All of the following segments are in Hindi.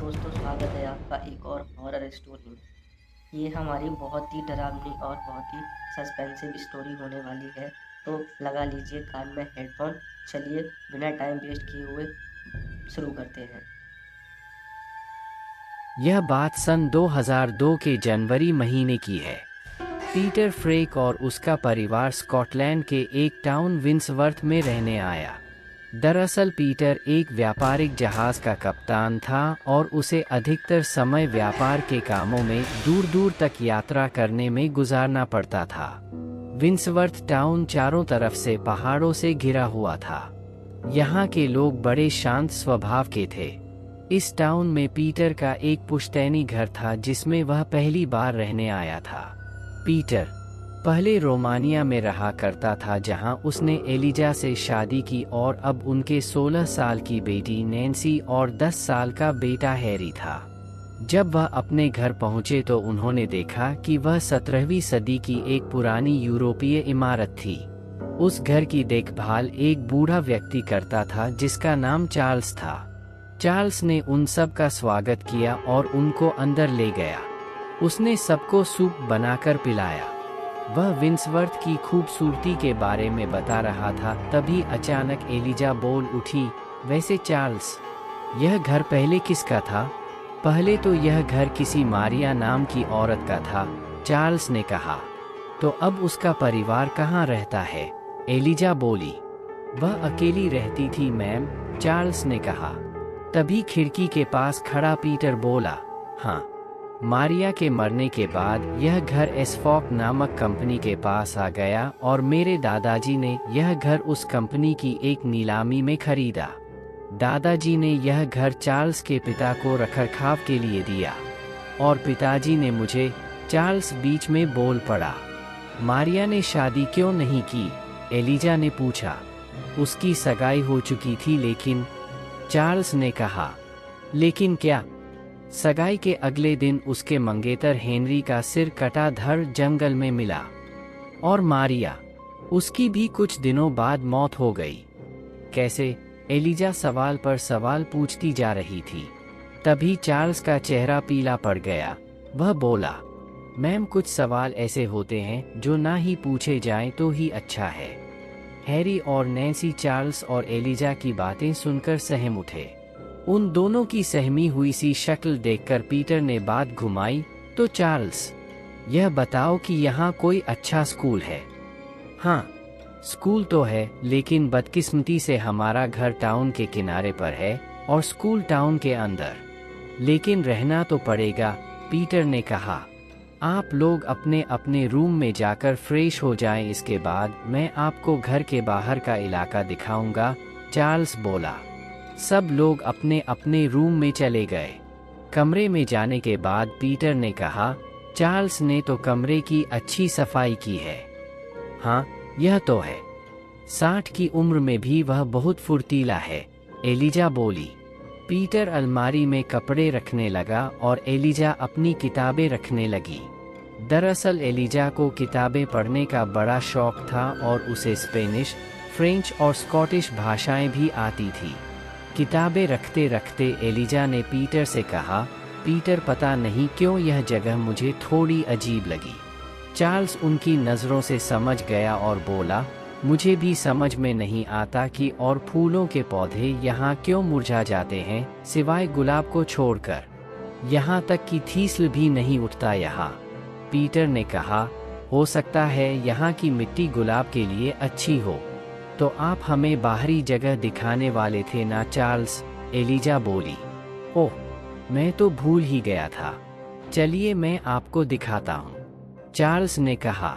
दोस्तों, स्वागत है आपका एक और हॉरर स्टोरी में। ये हमारी बहुत ही डरावनी और बहुत ही सस्पेंसिव स्टोरी होने वाली है। तो लगा लीजिए कान में हेडफोन। चलिए बिना टाइम वेस्ट किए हुए शुरू करते हैं। यह बात सन 2002 के जनवरी महीने की है। पीटर फ्रेक और उसका परिवार स्कॉटलैंड के एक टाउन विंसवर्थ में रहने आया। दरअसल पीटर एक व्यापारिक जहाज का कप्तान था और उसे अधिकतर समय व्यापार के कामों में दूर दूर तक यात्रा करने में गुजारना पड़ता था। विंसवर्थ टाउन चारों तरफ से पहाड़ों से घिरा हुआ था। यहाँ के लोग बड़े शांत स्वभाव के थे। इस टाउन में पीटर का एक पुश्तैनी घर था जिसमें वह पहली बार रहने आया था। पीटर पहले रोमानिया में रहा करता था जहां उसने एलिजा से शादी की और अब उनके 16 साल की बेटी नैन्सी और 10 साल का बेटा हैरी था। जब वह अपने घर पहुंचे तो उन्होंने देखा कि वह 17वीं सदी की एक पुरानी यूरोपीय इमारत थी। उस घर की देखभाल एक बूढ़ा व्यक्ति करता था जिसका नाम चार्ल्स था। चार्ल्स ने उन सब का स्वागत किया और उनको अंदर ले गया। उसने सबको सूप बनाकर पिलाया। वह विंसवर्थ की खूबसूरती के बारे में बता रहा था, तभी अचानक एलिजा बोल उठी, वैसे चार्ल्स, यह घर पहले किसका था? पहले तो यह घर किसी मारिया नाम की औरत का था, चार्ल्स ने कहा। तो अब उसका परिवार कहाँ रहता है? एलिजा बोली। वह अकेली रहती थी मैम, चार्ल्स ने कहा। तभी खिड़की के पास खड़ा पीटर बोला, हाँ, मारिया के मरने के बाद यह घर एसफॉक नामक कंपनी के पास आ गया और मेरे दादाजी ने यह घर उस कंपनी की एक नीलामी में खरीदा। दादाजी ने यह घर चार्ल्स के पिता को रखरखाव के लिए दिया और पिताजी ने मुझे। चार्ल्स बीच में बोल पड़ा। मारिया ने शादी क्यों नहीं की? एलिजा ने पूछा। उसकी सगाई हो चुकी थी लेकिन, चार्ल्स ने कहा। लेकिन क्या? सगाई के अगले दिन उसके मंगेतर हेनरी का सिर कटा धड़ जंगल में मिला। और मारिया, उसकी भी कुछ दिनों बाद मौत हो गई। कैसे? एलिजा सवाल पर सवाल पूछती जा रही थी। तभी चार्ल्स का चेहरा पीला पड़ गया। वह बोला, मैम, कुछ सवाल ऐसे होते हैं जो ना ही पूछे जाएं तो ही अच्छा है। हैरी और नैन्सी चार्ल्स और एलिजा की बातें सुनकर सहम उठे। उन दोनों की सहमी हुई सी शक्ल देखकर पीटर ने बात घुमाई, तो चार्ल्स, यह बताओ कि यहाँ कोई अच्छा स्कूल है? हाँ, स्कूल तो है, लेकिन बदकिस्मती से हमारा घर टाउन के किनारे पर है और स्कूल टाउन के अंदर। लेकिन रहना तो पड़ेगा, पीटर ने कहा। आप लोग अपने अपने रूम में जाकर फ्रेश हो जाएं, इसके बाद मैं आपको घर के बाहर का इलाका दिखाऊंगा, चार्ल्स बोला। सब लोग अपने अपने रूम में चले गए। कमरे में जाने के बाद पीटर ने कहा, चार्ल्स ने तो कमरे की अच्छी सफाई की है। हाँ, यह तो है। 60 की उम्र में भी वह बहुत फुर्तीला है, एलिजा बोली। पीटर अलमारी में कपड़े रखने लगा और एलिजा अपनी किताबें रखने लगी। दरअसल एलिजा को किताबें पढ़ने का बड़ा शौक था और उसे स्पेनिश, फ्रेंच और स्कॉटिश भाषाएं भी आती थी। किताबें रखते रखते एलिजा ने पीटर से कहा, पीटर, पता नहीं क्यों यह जगह मुझे थोड़ी अजीब लगी। चार्ल्स उनकी नज़रों से समझ गया और बोला, मुझे भी समझ में नहीं आता कि और फूलों के पौधे यहाँ क्यों मुरझा जाते हैं, सिवाय गुलाब को छोड़कर। यहाँ तक कि थीसल भी नहीं उठता यहाँ। पीटर ने कहा, हो सकता है यहाँ की मिट्टी गुलाब के लिए अच्छी हो। तो आप हमें बाहरी जगह दिखाने वाले थे ना चार्ल्स? एलिजा बोली। ओह, मैं तो भूल ही गया था। चलिए मैं आपको दिखाता हूँ, चार्ल्स ने कहा।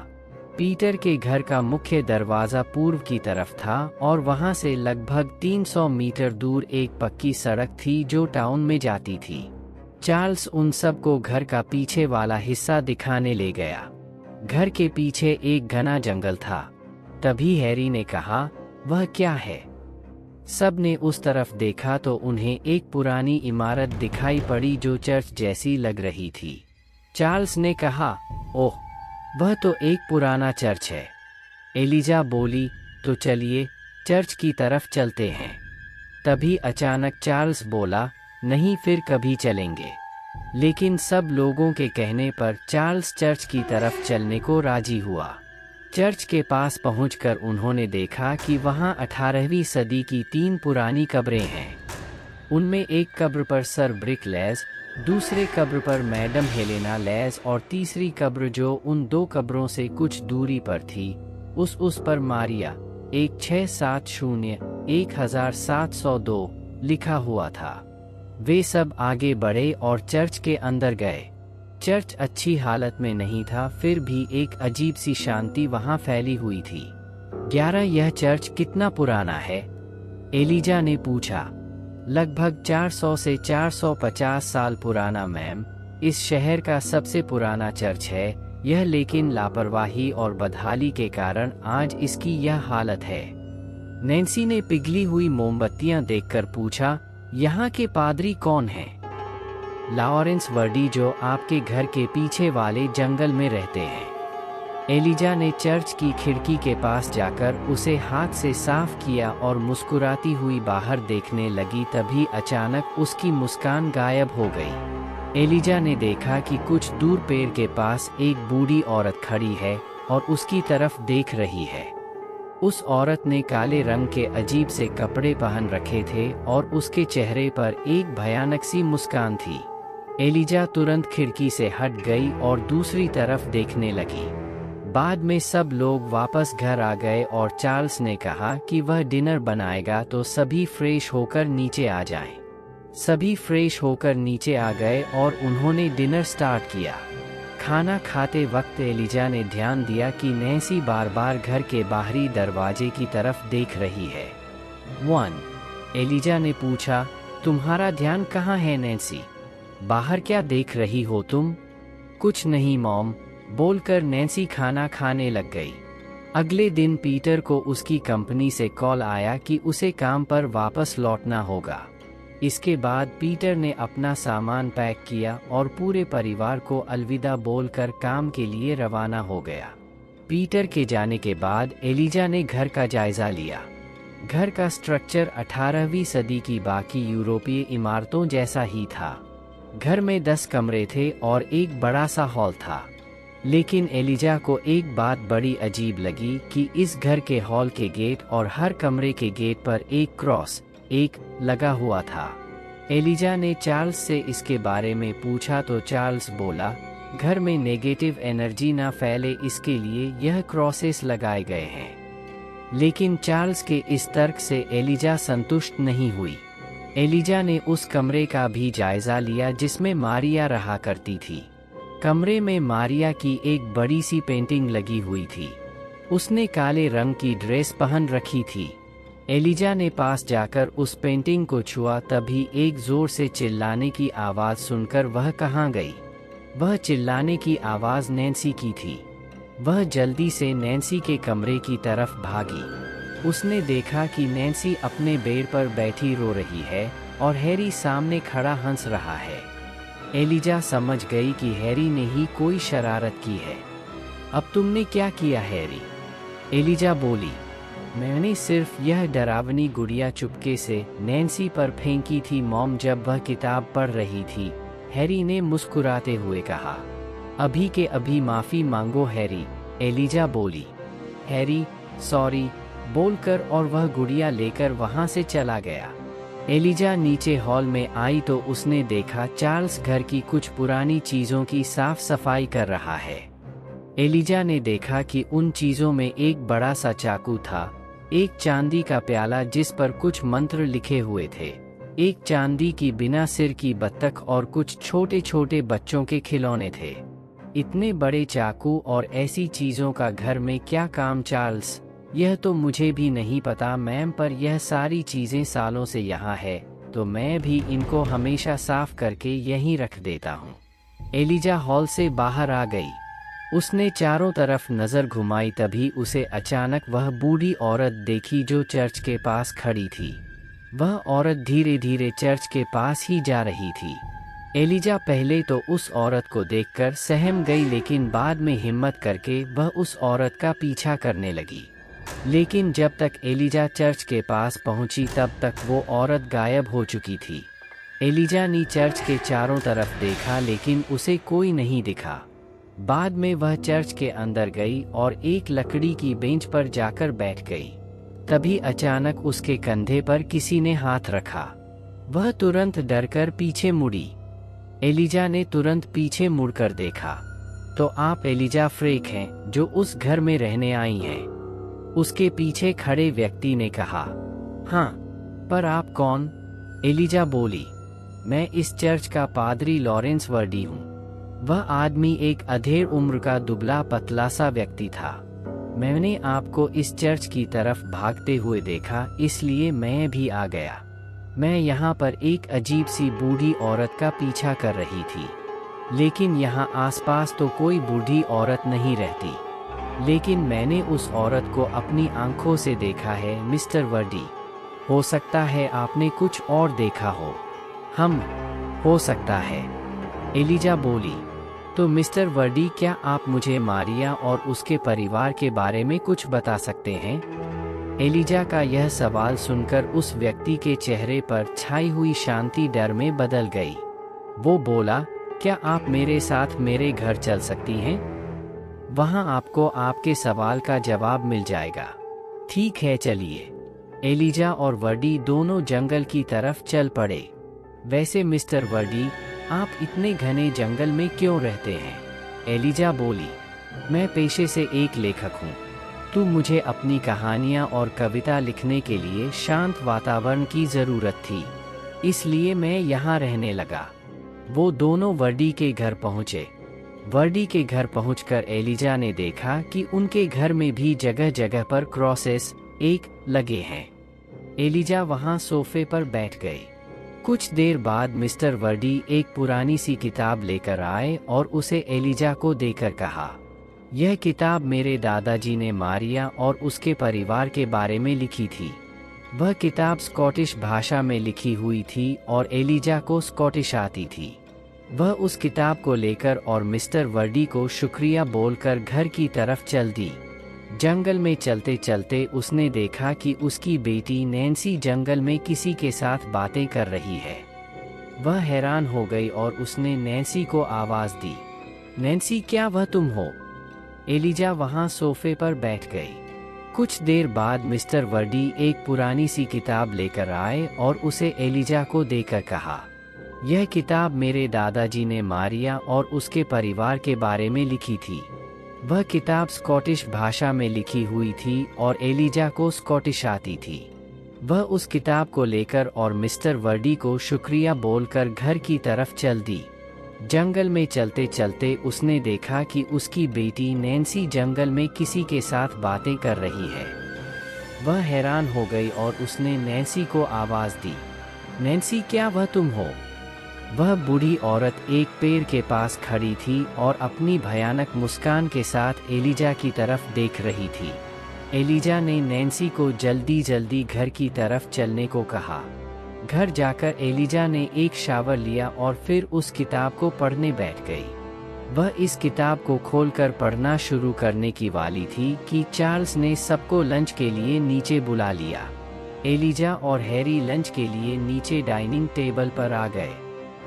पीटर के घर का मुख्य दरवाज़ा पूर्व की तरफ था और वहाँ से लगभग 300 मीटर दूर एक पक्की सड़क थी जो टाउन में जाती थी। चार्ल्स उन सब को घर का पीछे वाला हिस्सा दिखाने ले गया। घर के पीछे एक घना जंगल था। तभी हैरी ने कहा, वह क्या है? सब ने उस तरफ देखा तो उन्हें एक पुरानी इमारत दिखाई पड़ी जो चर्च जैसी लग रही थी। चार्ल्स ने कहा, ओह, वह तो एक पुराना चर्च है। एलिजा बोली, तो चलिए चर्च की तरफ चलते हैं। तभी अचानक चार्ल्स बोला, नहीं फिर कभी चलेंगे। लेकिन सब लोगों के कहने पर चार्ल्स चर्च की तरफ चलने को राजी हुआ। चर्च के पास पहुंचकर उन्होंने देखा कि वहां 18वीं सदी की 3 पुरानी कब्रें हैं। उनमें एक कब्र पर सर ब्रिक लेज, दूसरे कब्र पर मैडम हेलेना लेज और तीसरी कब्र जो उन 2 कब्रों से कुछ दूरी पर थी, उस पर मारिया 1670-1702 लिखा हुआ था। वे सब आगे बढ़े और चर्च के अंदर गए। चर्च अच्छी हालत में नहीं था, फिर भी एक अजीब सी शांति वहां फैली हुई थी। 11 यह चर्च कितना पुराना है? एलिजा ने पूछा। लगभग 400 से 450 साल पुराना मैम, इस शहर का सबसे पुराना चर्च है यह, लेकिन लापरवाही और बदहाली के कारण आज इसकी यह हालत है। नैन्सी ने पिघली हुई मोमबत्तियां देखकर पूछा, यहाँ के पादरी कौन हैं? लॉरेंस वर्डी, जो आपके घर के पीछे वाले जंगल में रहते हैं। एलिजा ने चर्च की खिड़की के पास जाकर उसे हाथ से साफ किया और मुस्कुराती हुई बाहर देखने लगी। तभी अचानक उसकी मुस्कान गायब हो गई। एलिजा ने देखा कि कुछ दूर पेड़ के पास एक बूढ़ी औरत खड़ी है और उसकी तरफ देख रही है। उस औरत ने काले रंग के अजीब से कपड़े पहन रखे थे और उसके चेहरे पर एक भयानक सी मुस्कान थी। एलिजा तुरंत खिड़की से हट गई और दूसरी तरफ देखने लगी। बाद में सब लोग वापस घर आ गए और चार्ल्स ने कहा कि वह डिनर बनाएगा तो सभी फ्रेश होकर नीचे आ जाएं। सभी फ्रेश होकर नीचे आ गए और उन्होंने डिनर स्टार्ट किया। खाना खाते वक्त एलिजा ने ध्यान दिया कि नैन्सी बार बार घर के बाहरी दरवाजे की तरफ देख रही है। 1 एलिजा ने पूछा, तुम्हारा ध्यान कहाँ है नैन्सी? बाहर क्या देख रही हो तुम? कुछ नहीं मॉम, बोलकर नैन्सी खाना खाने लग गई। अगले दिन पीटर को उसकी कंपनी से कॉल आया कि उसे काम पर वापस लौटना होगा। इसके बाद पीटर ने अपना सामान पैक किया और पूरे परिवार को अलविदा बोलकर काम के लिए रवाना हो गया। पीटर के जाने के बाद एलिजा ने घर का जायजा लिया। घर का स्ट्रक्चर 18वीं सदी की बाकी यूरोपीय इमारतों जैसा ही था। घर में 10 कमरे थे और एक बड़ा सा हॉल था। लेकिन एलिजा को एक बात बड़ी अजीब लगी कि इस घर के हॉल के गेट और हर कमरे के गेट पर एक क्रॉस लगा हुआ था। एलिजा ने चार्ल्स से इसके बारे में पूछा तो चार्ल्स बोला, घर में नेगेटिव एनर्जी ना फैले इसके लिए यह क्रॉसेस लगाए गए हैं। लेकिन चार्ल्स के इस तर्क से एलिजा संतुष्ट नहीं हुई। एलिजा ने उस कमरे का भी जायजा लिया जिसमें मारिया रहा करती थी। कमरे में मारिया की एक बड़ी सी पेंटिंग लगी हुई थी। उसने काले रंग की ड्रेस पहन रखी थी। एलिजा ने पास जाकर उस पेंटिंग को छुआ, तभी एक जोर से चिल्लाने की आवाज़ सुनकर वह कहाँ गई। वह चिल्लाने की आवाज़ नैन्सी की थी। वह जल्दी से नैन्सी के कमरे की तरफ भागी। उसने देखा कि नैन्सी अपने बेड पर बैठी रो रही है और हैरी सामने खड़ा हंस रहा है। एलिजा समझ गई कि हैरी ने ही कोई शरारत की है। अब तुमने क्या किया हैरी? एलिजा बोली, मैंने सिर्फ यह डरावनी गुड़िया चुपके से नैन्सी पर फेंकी थी मॉम, जब वह किताब पढ़ रही थी। हैरी ने मुस्कुराते हुए कहा। अभी के अभी माफ़ी मांगो हैरी, एलिजा बोली। हैरी सॉरी बोलकर और वह गुड़िया लेकर वहां से चला गया। एलिजा नीचे हॉल में आई तो उसने देखा चार्ल्स घर की कुछ पुरानी चीज़ों की साफ सफाई कर रहा है। एलिजा ने देखा कि उन चीज़ों में एक बड़ा सा चाकू था, एक चांदी का प्याला जिस पर कुछ मंत्र लिखे हुए थे, एक चांदी की बिना सिर की बत्तख और कुछ छोटे छोटे बच्चों के खिलौने थे। इतने बड़े चाकू और ऐसी चीज़ों का घर में क्या काम चार्ल्स? यह तो मुझे भी नहीं पता मैम, पर यह सारी चीज़ें सालों से यहाँ है तो मैं भी इनको हमेशा साफ करके यहीं रख देता हूँ। एलिजा हॉल से बाहर आ गई। उसने चारों तरफ नज़र घुमाई, तभी उसे अचानक वह बूढ़ी औरत देखी जो चर्च के पास खड़ी थी। वह औरत धीरे धीरे चर्च के पास ही जा रही थी। एलिजा पहले तो उस औरत को देखकर सहम गई, लेकिन बाद में हिम्मत करके वह उस औरत का पीछा करने लगी। लेकिन जब तक एलिजा चर्च के पास पहुंची तब तक वो औरत गायब हो चुकी थी। एलिजा ने चर्च के चारों तरफ देखा लेकिन उसे कोई नहीं दिखा। बाद में वह चर्च के अंदर गई और एक लकड़ी की बेंच पर जाकर बैठ गई। तभी अचानक उसके कंधे पर किसी ने हाथ रखा। वह तुरंत डरकर पीछे मुड़ी। एलिजा ने तुरंत पीछे मुड़कर देखा तो आप एलिजा फ्रेक हैं जो उस घर में रहने आई हैं। उसके पीछे खड़े व्यक्ति ने कहा, हाँ, पर आप कौन? एलिजा बोली, मैं इस चर्च का पादरी लॉरेंस वर्डी हूँ। वह आदमी एक अधेड़ उम्र का दुबला पतला सा व्यक्ति था। मैंने आपको इस चर्च की तरफ भागते हुए देखा, इसलिए मैं भी आ गया। मैं यहाँ पर एक अजीब सी बूढ़ी औरत का पीछा कर रही थी, लेकिन यहाँ आसपास तो कोई बूढ़ी औरत नहीं रहती। लेकिन मैंने उस औरत को अपनी आंखों से देखा है मिस्टर वर्डी। हो सकता है आपने कुछ और देखा हो। हो सकता है, एलिजा बोली। तो मिस्टर वर्डी, क्या आप मुझे मारिया और उसके परिवार के बारे में कुछ बता सकते हैं? एलिजा का यह सवाल सुनकर उस व्यक्ति के चेहरे पर छाई हुई शांति डर में बदल गई। वो बोला, क्या आप मेरे साथ मेरे घर चल सकती हैं? वहाँ आपको आपके सवाल का जवाब मिल जाएगा। ठीक है, चलिए। एलिजा और वर्डी दोनों जंगल की तरफ चल पड़े। वैसे मिस्टर वर्डी, आप इतने घने जंगल में क्यों रहते हैं? एलिजा बोली, मैं पेशे से एक लेखक हूँ। तो मुझे अपनी कहानियाँ और कविता लिखने के लिए शांत वातावरण की ज़रूरत थी, इसलिए मैं यहाँ रहने लगा। वो दोनों वर्डी के घर पहुँचे। वर्डी के घर पहुंचकर एलिजा ने देखा कि उनके घर में भी जगह जगह पर क्रॉसेस लगे हैं। एलिजा वहां सोफे पर बैठ गए। कुछ देर बाद मिस्टर वर्डी एक पुरानी सी किताब लेकर आए और उसे एलिजा को देकर कहा, यह किताब मेरे दादाजी ने मारिया और उसके परिवार के बारे में लिखी थी। वह किताब स्कॉटिश भाषा में लिखी हुई थी और एलिजा को स्कॉटिश आती थी। वह उस किताब को लेकर और मिस्टर वर्डी को शुक्रिया बोलकर घर की तरफ चल दी। जंगल में चलते चलते उसने देखा कि उसकी बेटी नैन्सी जंगल में किसी के साथ बातें कर रही है। वह हैरान हो गई और उसने नैन्सी को आवाज़ दी, नैन्सी, क्या वह तुम हो? एलिजा वहां सोफे पर बैठ गई। कुछ देर बाद मिस्टर वर्डी एक पुरानी सी किताब लेकर आए और उसे एलिजा को देकर कहा, यह किताब मेरे दादाजी ने मारिया और उसके परिवार के बारे में लिखी थी। वह किताब स्कॉटिश भाषा में लिखी हुई थी और एलिजा को स्कॉटिश आती थी। वह उस किताब को लेकर और मिस्टर वर्डी को शुक्रिया बोलकर घर की तरफ चल दी। जंगल में चलते चलते उसने देखा कि उसकी बेटी नैन्सी जंगल में किसी के साथ बातें कर रही है। वह हैरान हो गई और उसने नैन्सी को आवाज़ दी, नैन्सी, क्या वह तुम हो? वह बूढ़ी औरत एक पेड़ के पास खड़ी थी और अपनी भयानक मुस्कान के साथ एलिजा की तरफ देख रही थी। एलिजा ने नैन्सी को जल्दी जल्दी घर की तरफ चलने को कहा। घर जाकर एलिजा ने एक शावर लिया और फिर उस किताब को पढ़ने बैठ गई। वह इस किताब को खोलकर पढ़ना शुरू करने की वाली थी कि चार्ल्स ने सबको लंच के लिए नीचे बुला लिया। एलिजा और हैरी लंच के लिए नीचे डाइनिंग टेबल पर आ गए।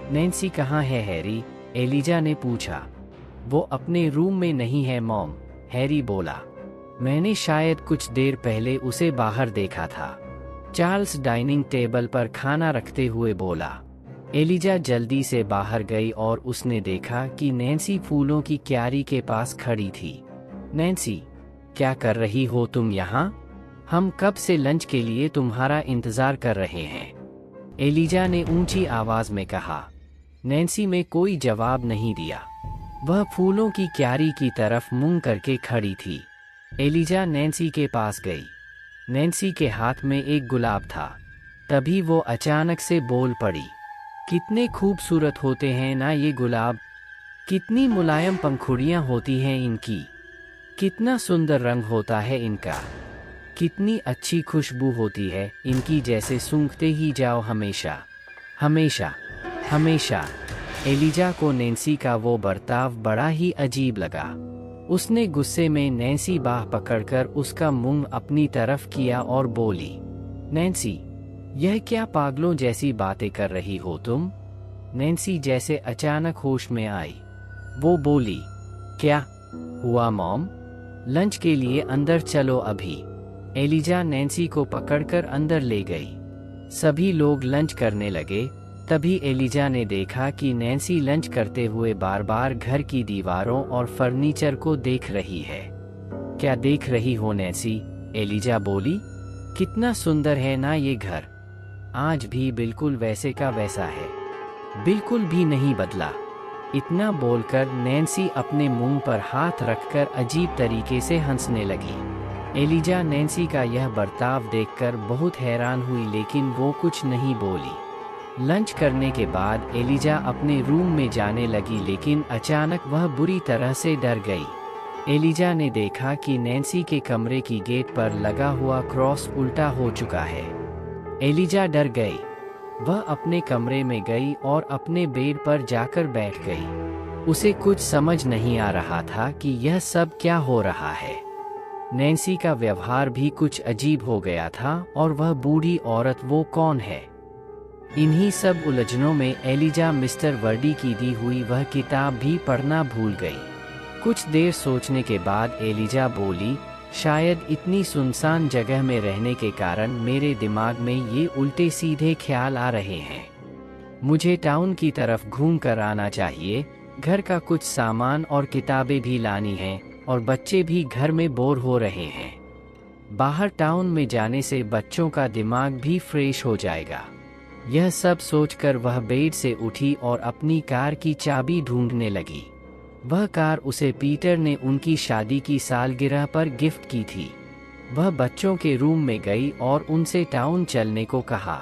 नैन्सी कहाँ है हैरी? एलिजा ने पूछा। वो अपने रूम में नहीं है मॉम, हैरी बोला। मैंने शायद कुछ देर पहले उसे बाहर देखा था, चार्ल्स डाइनिंग टेबल पर खाना रखते हुए बोला। एलिजा जल्दी से बाहर गई और उसने देखा कि नैन्सी फूलों की क्यारी के पास खड़ी थी। नैन्सी, क्या कर रही हो तुम यहाँ? हम कब से लंच के लिए तुम्हारा इंतजार कर रहे हैं, एलिजा ने ऊंची आवाज में कहा। नैन्सी में कोई जवाब नहीं दिया। वह फूलों की क्यारी की तरफ मुंह करके खड़ी थी। एलिजा नैन्सी के पास गई। नैन्सी के हाथ में एक गुलाब था। तभी वो अचानक से बोल पड़ी, कितने खूबसूरत होते हैं ना ये गुलाब, कितनी मुलायम पंखुड़ियाँ होती हैं इनकी, कितना सुंदर रंग होता है इनका, कितनी अच्छी खुशबू होती है इनकी, जैसे सूंघते ही जाओ हमेशा हमेशा हमेशा। एलिजा को नैन्सी का वो बर्ताव बड़ा ही अजीब लगा। उसने गुस्से में नैन्सी बाह पकड़कर उसका मुंह अपनी तरफ किया और बोली, नैन्सी, यह क्या पागलों जैसी बातें कर रही हो तुम? नैन्सी जैसे अचानक होश में आई। वो बोली, क्या हुआ मॉम? लंच के लिए अंदर चलो अभी। एलिजा नैन्सी को पकड़कर अंदर ले गई। सभी लोग लंच करने लगे। तभी एलिजा ने देखा कि नैन्सी लंच करते हुए बार बार घर की दीवारों और फर्नीचर को देख रही है। क्या देख रही हो नैन्सी? एलिजा बोली। कितना सुंदर है ना ये घर। आज भी बिल्कुल वैसे का वैसा है, बिल्कुल भी नहीं बदला। इतना बोलकर नैन्सी अपने मुंह पर हाथ रखकर अजीब तरीके से हंसने लगी। एलिजा नैन्सी का यह बर्ताव देखकर बहुत हैरान हुई, लेकिन वो कुछ नहीं बोली। लंच करने के बाद एलिजा अपने रूम में जाने लगी, लेकिन अचानक वह बुरी तरह से डर गई। एलिजा ने देखा कि नैन्सी के कमरे की गेट पर लगा हुआ क्रॉस उल्टा हो चुका है। एलिजा डर गई। वह अपने कमरे में गई और अपने बेड पर जाकर बैठ गई। उसे कुछ समझ नहीं आ रहा था कि यह सब क्या हो रहा है। नैन्सी का व्यवहार भी कुछ अजीब हो गया था, और वह बूढ़ी औरत वो कौन है? इन्हीं सब उलझनों में एलिजा मिस्टर वर्डी की दी हुई वह किताब भी पढ़ना भूल गई। कुछ देर सोचने के बाद एलिजा बोली, शायद इतनी सुनसान जगह में रहने के कारण मेरे दिमाग में ये उल्टे सीधे ख्याल आ रहे हैं। मुझे टाउन की तरफ घूम कर आना चाहिए। घर का कुछ सामान और किताबें भी लानी हैं, और बच्चे भी घर में बोर हो रहे हैं। बाहर टाउन में जाने से बच्चों का दिमाग भी फ्रेश हो जाएगा। यह सब सोचकर वह बेड से उठी और अपनी कार की चाबी ढूंढने लगी। वह कार उसे पीटर ने उनकी शादी की सालगिरह पर गिफ्ट की थी। वह बच्चों के रूम में गई और उनसे टाउन चलने को कहा।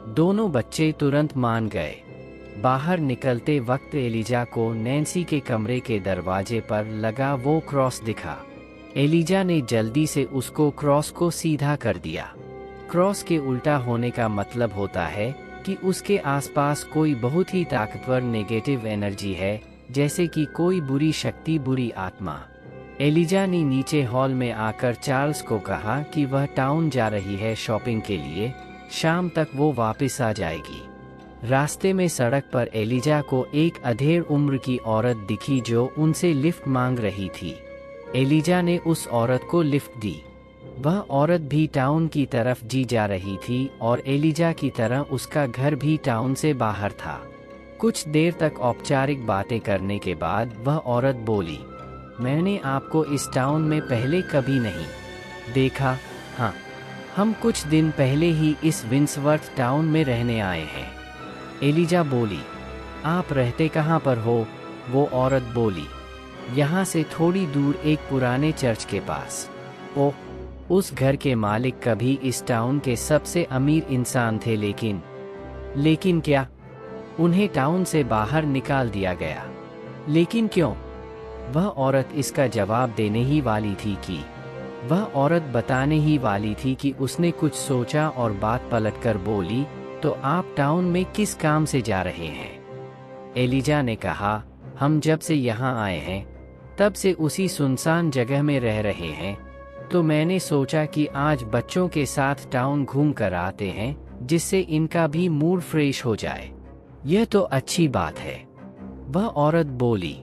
दोनों बच्चे तुरंत मान गए। बाहर निकलते वक्त एलिजा को नैन्सी के कमरे के दरवाजे पर लगा वो क्रॉस दिखा। एलिजा ने जल्दी से उसको क्रॉस को सीधा कर दिया। क्रॉस के उल्टा होने का मतलब होता है कि उसके आसपास कोई बहुत ही ताकतवर नेगेटिव एनर्जी है, जैसे कि कोई बुरी शक्ति, बुरी आत्मा। एलिजा ने नीचे हॉल में आकर चार्ल्स को कहा कि वह टाउन जा रही है शॉपिंग के लिए। शाम तक वो वापस आ जाएगी। रास्ते में सड़क पर एलिजा को एक अधेड़ उम्र की औरत दिखी जो उनसे लिफ्ट मांग रही थी। एलिजा ने उस औरत को लिफ्ट दी। वह औरत भी टाउन की तरफ जा रही थी, और एलिजा की तरह उसका घर भी टाउन से बाहर था। कुछ देर तक औपचारिक बातें करने के बाद वह औरत बोली, मैंने आपको इस टाउन में पहले कभी नहीं देखा। हाँ, हम कुछ दिन पहले ही इस विंसवर्थ टाउन में रहने आए हैं। एलिजा बोली, आप रहते कहाँ पर हो? वो औरत बोली, यहाँ से थोड़ी दूर एक पुराने चर्च के पास। ओह, उस घर के मालिक कभी इस टाउन के सबसे अमीर इंसान थे, लेकिन क्या? उन्हें टाउन से बाहर निकाल दिया गया। लेकिन क्यों? वह औरत इसका जवाब देने ही वाली थी कि वह औरत बताने ही वाली थी कि उसने कुछ सोचा और बात पलटकर बोली, तो आप टाउन में किस काम से जा रहे हैं? एलिजा ने कहा, हम जब से यहाँ आए हैं तब से उसी सुनसान जगह में रह रहे हैं, तो मैंने सोचा कि आज बच्चों के साथ टाउन घूम कर आते हैं, जिससे इनका भी मूड फ्रेश हो जाए। यह तो अच्छी बात है। वह औरत बोली,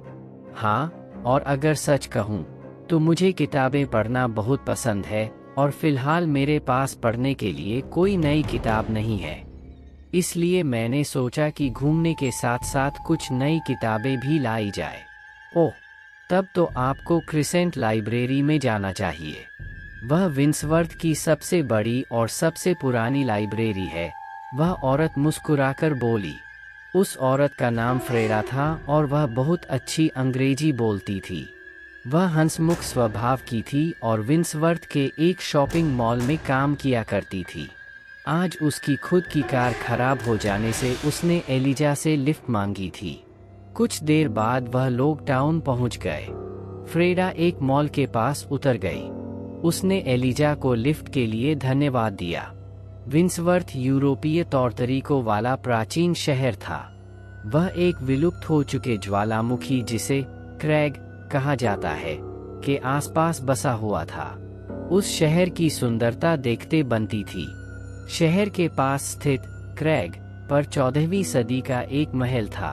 हाँ, और अगर सच कहूँ तो मुझे किताबें पढ़ना बहुत पसंद है, और फिलहाल मेरे पास पढ़ने के लिए कोई नई किताब नहीं है। इसलिए मैंने सोचा कि घूमने के साथ साथ कुछ नई किताबें भी लाई जाए। ओह, तब तो आपको क्रिसेंट लाइब्रेरी में जाना चाहिए। वह विंसवर्थ की सबसे बड़ी और सबसे पुरानी लाइब्रेरी है। वह औरत मुस्कुराकर बोली। उस औरत का नाम फ्रेडा था और वह बहुत अच्छी अंग्रेजी बोलती थी। वह हंसमुख स्वभाव की थी और विंसवर्थ के एक शॉपिंग मॉल में काम किया करती थी। आज उसकी खुद की कार खराब हो जाने से उसने एलिजा से लिफ्ट मांगी थी। कुछ देर बाद वह लोग टाउन पहुंच गए। फ्रेडा एक मॉल के पास उतर गई। उसने एलिजा को लिफ्ट के लिए धन्यवाद दिया। विंसवर्थ यूरोपीय तौर तरीकों वाला प्राचीन शहर था। वह एक विलुप्त हो चुके ज्वालामुखी, जिसे क्रैग कहा जाता है, के आसपास बसा हुआ था। उस शहर की सुंदरता देखते बनती थी। शहर के पास स्थित क्रैग पर 14वीं सदी का एक महल था।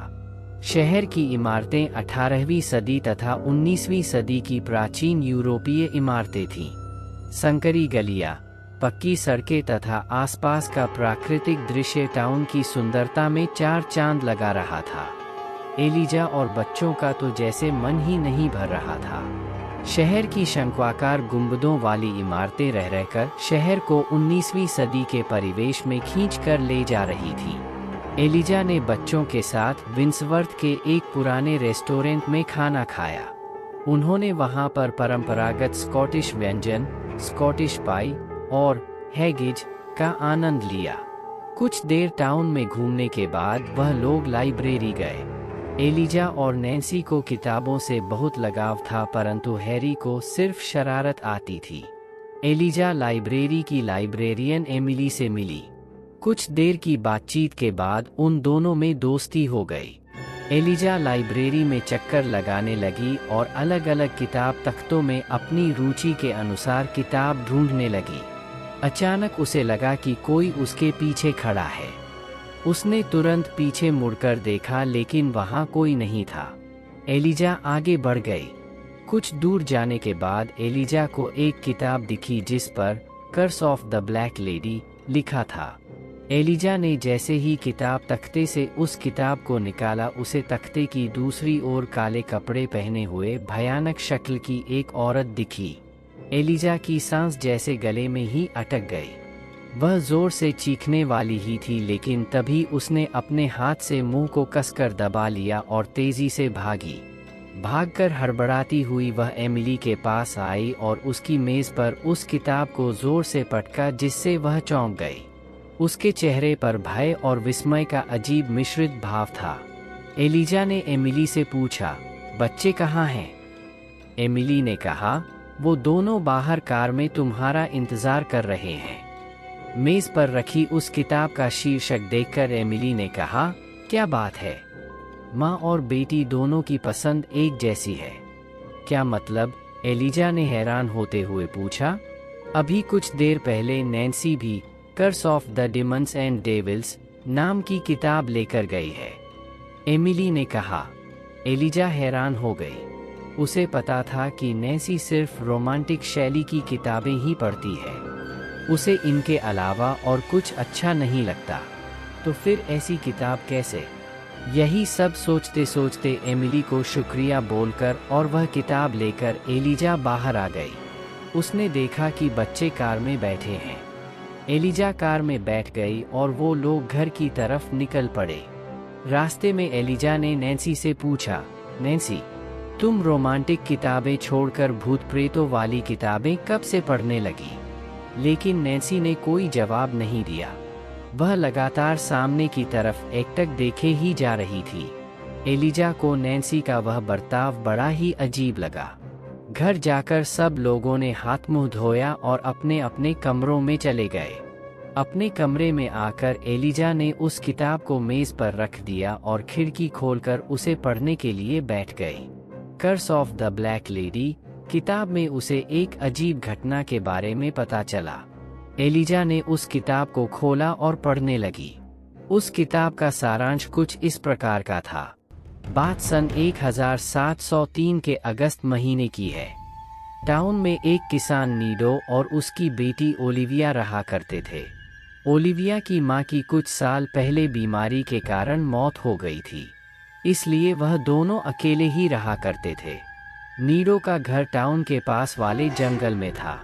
शहर की इमारतें 18वीं सदी तथा 19वीं सदी की प्राचीन यूरोपीय इमारतें थीं। संकरी गलियां, पक्की सड़कें तथा आसपास का प्राकृतिक दृश्य टाउन की सुंदरता में चार चांद लगा रहा था। एलिजा और बच्चों का तो जैसे मन ही नहीं भर रहा था। शहर की शंक्वाकार गुंबदों वाली इमारतें रह रहकर शहर को 19वीं सदी के परिवेश में खींचकर ले जा रही थी। एलिजा ने बच्चों के साथ विंसवर्थ के एक पुराने रेस्टोरेंट में खाना खाया। उन्होंने वहां पर परंपरागत स्कॉटिश व्यंजन, स्कॉटिश पाई और हैगिज का आनंद लिया। कुछ देर टाउन में घूमने के बाद वह लोग लाइब्रेरी गए। एलिजा और नैन्सी को किताबों से बहुत लगाव था, परंतु हैरी को सिर्फ शरारत आती थी। एलिजा लाइब्रेरी की लाइब्रेरियन एमिली से मिली। कुछ देर की बातचीत के बाद उन दोनों में दोस्ती हो गई। एलिजा लाइब्रेरी में चक्कर लगाने लगी और अलग अलग किताब तख्तों में अपनी रुचि के अनुसार किताब ढूंढने लगी। अचानक उसे लगा कि कोई उसके पीछे खड़ा है। उसने तुरंत पीछे मुड़कर देखा, लेकिन वहां कोई नहीं था। एलिजा आगे बढ़ गई। कुछ दूर जाने के बाद एलिजा को एक किताब दिखी जिस पर curse of the black lady लिखा था। एलिजा ने जैसे ही किताब तख्ते से उस किताब को निकाला, उसे तख्ते की दूसरी ओर काले कपड़े पहने हुए भयानक शक्ल की एक औरत दिखी। एलिजा की सांस जैसे गले में ही अटक गई। वह जोर से चीखने वाली ही थी, लेकिन तभी उसने अपने हाथ से मुंह को कसकर दबा लिया और तेजी से भागी। भागकर हड़बड़ाती हुई वह एमिली के पास आई और उसकी मेज पर उस किताब को जोर से पटका, जिससे वह चौंक गई। उसके चेहरे पर भय और विस्मय का अजीब मिश्रित भाव था। एलिजा ने एमिली से पूछा, बच्चे कहाँ हैं? एमिली ने कहा, वो दोनों बाहर कार में तुम्हारा इंतजार कर रहे हैं। मेज पर रखी उस किताब का शीर्षक देखकर एमिली ने कहा, क्या बात है? माँ और बेटी दोनों की पसंद एक जैसी है। क्या मतलब? एलिजा ने हैरान होते हुए पूछा। अभी कुछ देर पहले नैन्सी भी curse of the demons and devils नाम की किताब लेकर गई है, एमिली ने कहा। एलिजा हैरान हो गई। उसे पता था कि नैन्सी सिर्फ रोमांटिक शैली की किताबें ही पढ़ती है। उसे इनके अलावा और कुछ अच्छा नहीं लगता। तो फिर ऐसी किताब कैसे? यही सब सोचते सोचते एमिली को शुक्रिया बोलकर और वह किताब लेकर एलिजा बाहर आ गई। उसने देखा कि बच्चे कार में बैठे हैं। एलिजा कार में बैठ गई और वो लोग घर की तरफ निकल पड़े। रास्ते में एलिजा ने नैन्सी से पूछा, नैन्सी, तुम रोमांटिक किताबें छोड़कर भूत प्रेतों वाली किताबें कब से पढ़ने लगी? लेकिन नैन्सी ने कोई जवाब नहीं दिया। वह लगातार सामने की तरफ एकटक देखे ही जा रही थी। एलिजा को नैन्सी का वह बर्ताव बड़ा ही अजीब लगा। घर जाकर सब लोगों ने हाथ मुंह धोया और अपने अपने कमरों में चले गए। अपने कमरे में आकर एलिजा ने उस किताब को मेज पर रख दिया और खिड़की खोलकर उसे पढ़ने के लिए बैठ गई। Curse of the black lady किताब में उसे एक अजीब घटना के बारे में पता चला। एलिजा ने उस किताब को खोला और पढ़ने लगी। उस किताब का सारांश कुछ इस प्रकार का था। बात सन 1703 के अगस्त महीने की है। टाउन में एक किसान नीडो और उसकी बेटी ओलिविया रहा करते थे। ओलिविया की मां की कुछ साल पहले बीमारी के कारण मौत हो गई थी, इसलिए वह दोनों अकेले ही रहा करते थे। नीडो का घर टाउन के पास वाले जंगल में था।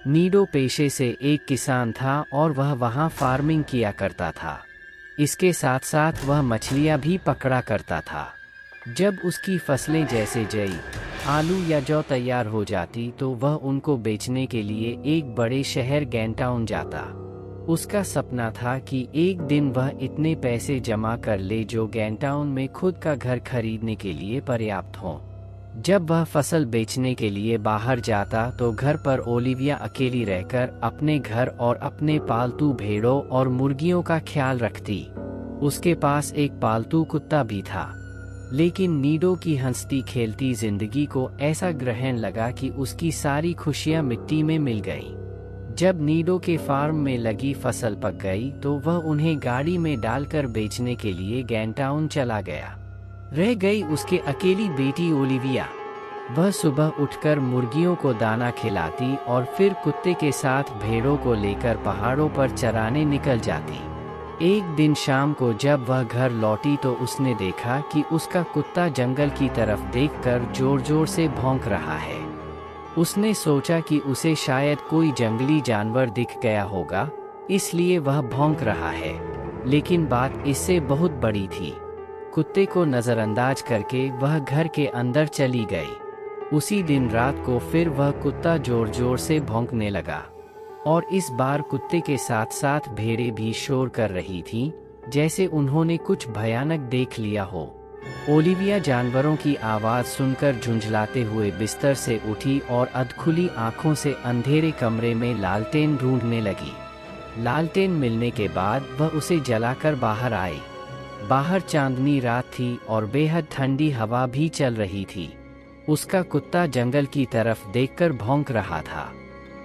नीडो पेशे से एक किसान था और वह वहां फार्मिंग किया करता था। इसके साथ साथ वह मछलियां भी पकड़ा करता था। जब उसकी फसलें जैसे जई, आलू या जौ तैयार हो जाती तो वह उनको बेचने के लिए एक बड़े शहर गैंटाउन जाता। उसका सपना था कि एक दिन वह इतने पैसे जमा कर ले जो गैंटाउन में खुद का घर खरीदने के लिए पर्याप्त हों। जब वह फसल बेचने के लिए बाहर जाता तो घर पर ओलिविया अकेली रहकर अपने घर और अपने पालतू भेड़ों और मुर्गियों का ख्याल रखती। उसके पास एक पालतू कुत्ता भी था, लेकिन नीडो की हंसती खेलती जिंदगी को ऐसा ग्रहण लगा कि उसकी सारी खुशियां मिट्टी में मिल गईं। जब नीडो के फार्म में लगी फसल पक गई तो वह उन्हें गाड़ी में डालकर बेचने के लिए गैंटाउन चला गया। रह गई उसके अकेली बेटी ओलिविया। वह सुबह उठकर मुर्गियों को दाना खिलाती और फिर कुत्ते के साथ भेड़ों को लेकर पहाड़ों पर चराने निकल जाती। एक दिन शाम को जब वह घर लौटी तो उसने देखा कि उसका कुत्ता जंगल की तरफ देखकर जोर जोर से भौंक रहा है। उसने सोचा कि उसे शायद कोई जंगली जानवर दिख गया होगा, इसलिए वह भौंक रहा है। लेकिन बात इससे बहुत बड़ी थी। कुत्ते को नज़रअंदाज करके वह घर के अंदर चली गई। उसी दिन रात को फिर वह कुत्ता जोर जोर से भौंकने लगा और इस बार कुत्ते के साथ साथ भेड़ें भी शोर कर रही थीं, जैसे उन्होंने कुछ भयानक देख लिया हो। ओलिविया जानवरों की आवाज़ सुनकर झुंझलाते हुए बिस्तर से उठी और अधखुली आंखों से अंधेरे कमरे में लालटेन ढूंढने लगी। लालटेन मिलने के बाद वह उसे जलाकर बाहर आई। बाहर चांदनी रात थी और बेहद ठंडी हवा भी चल रही थी। उसका कुत्ता जंगल की तरफ देखकर भौंक रहा था।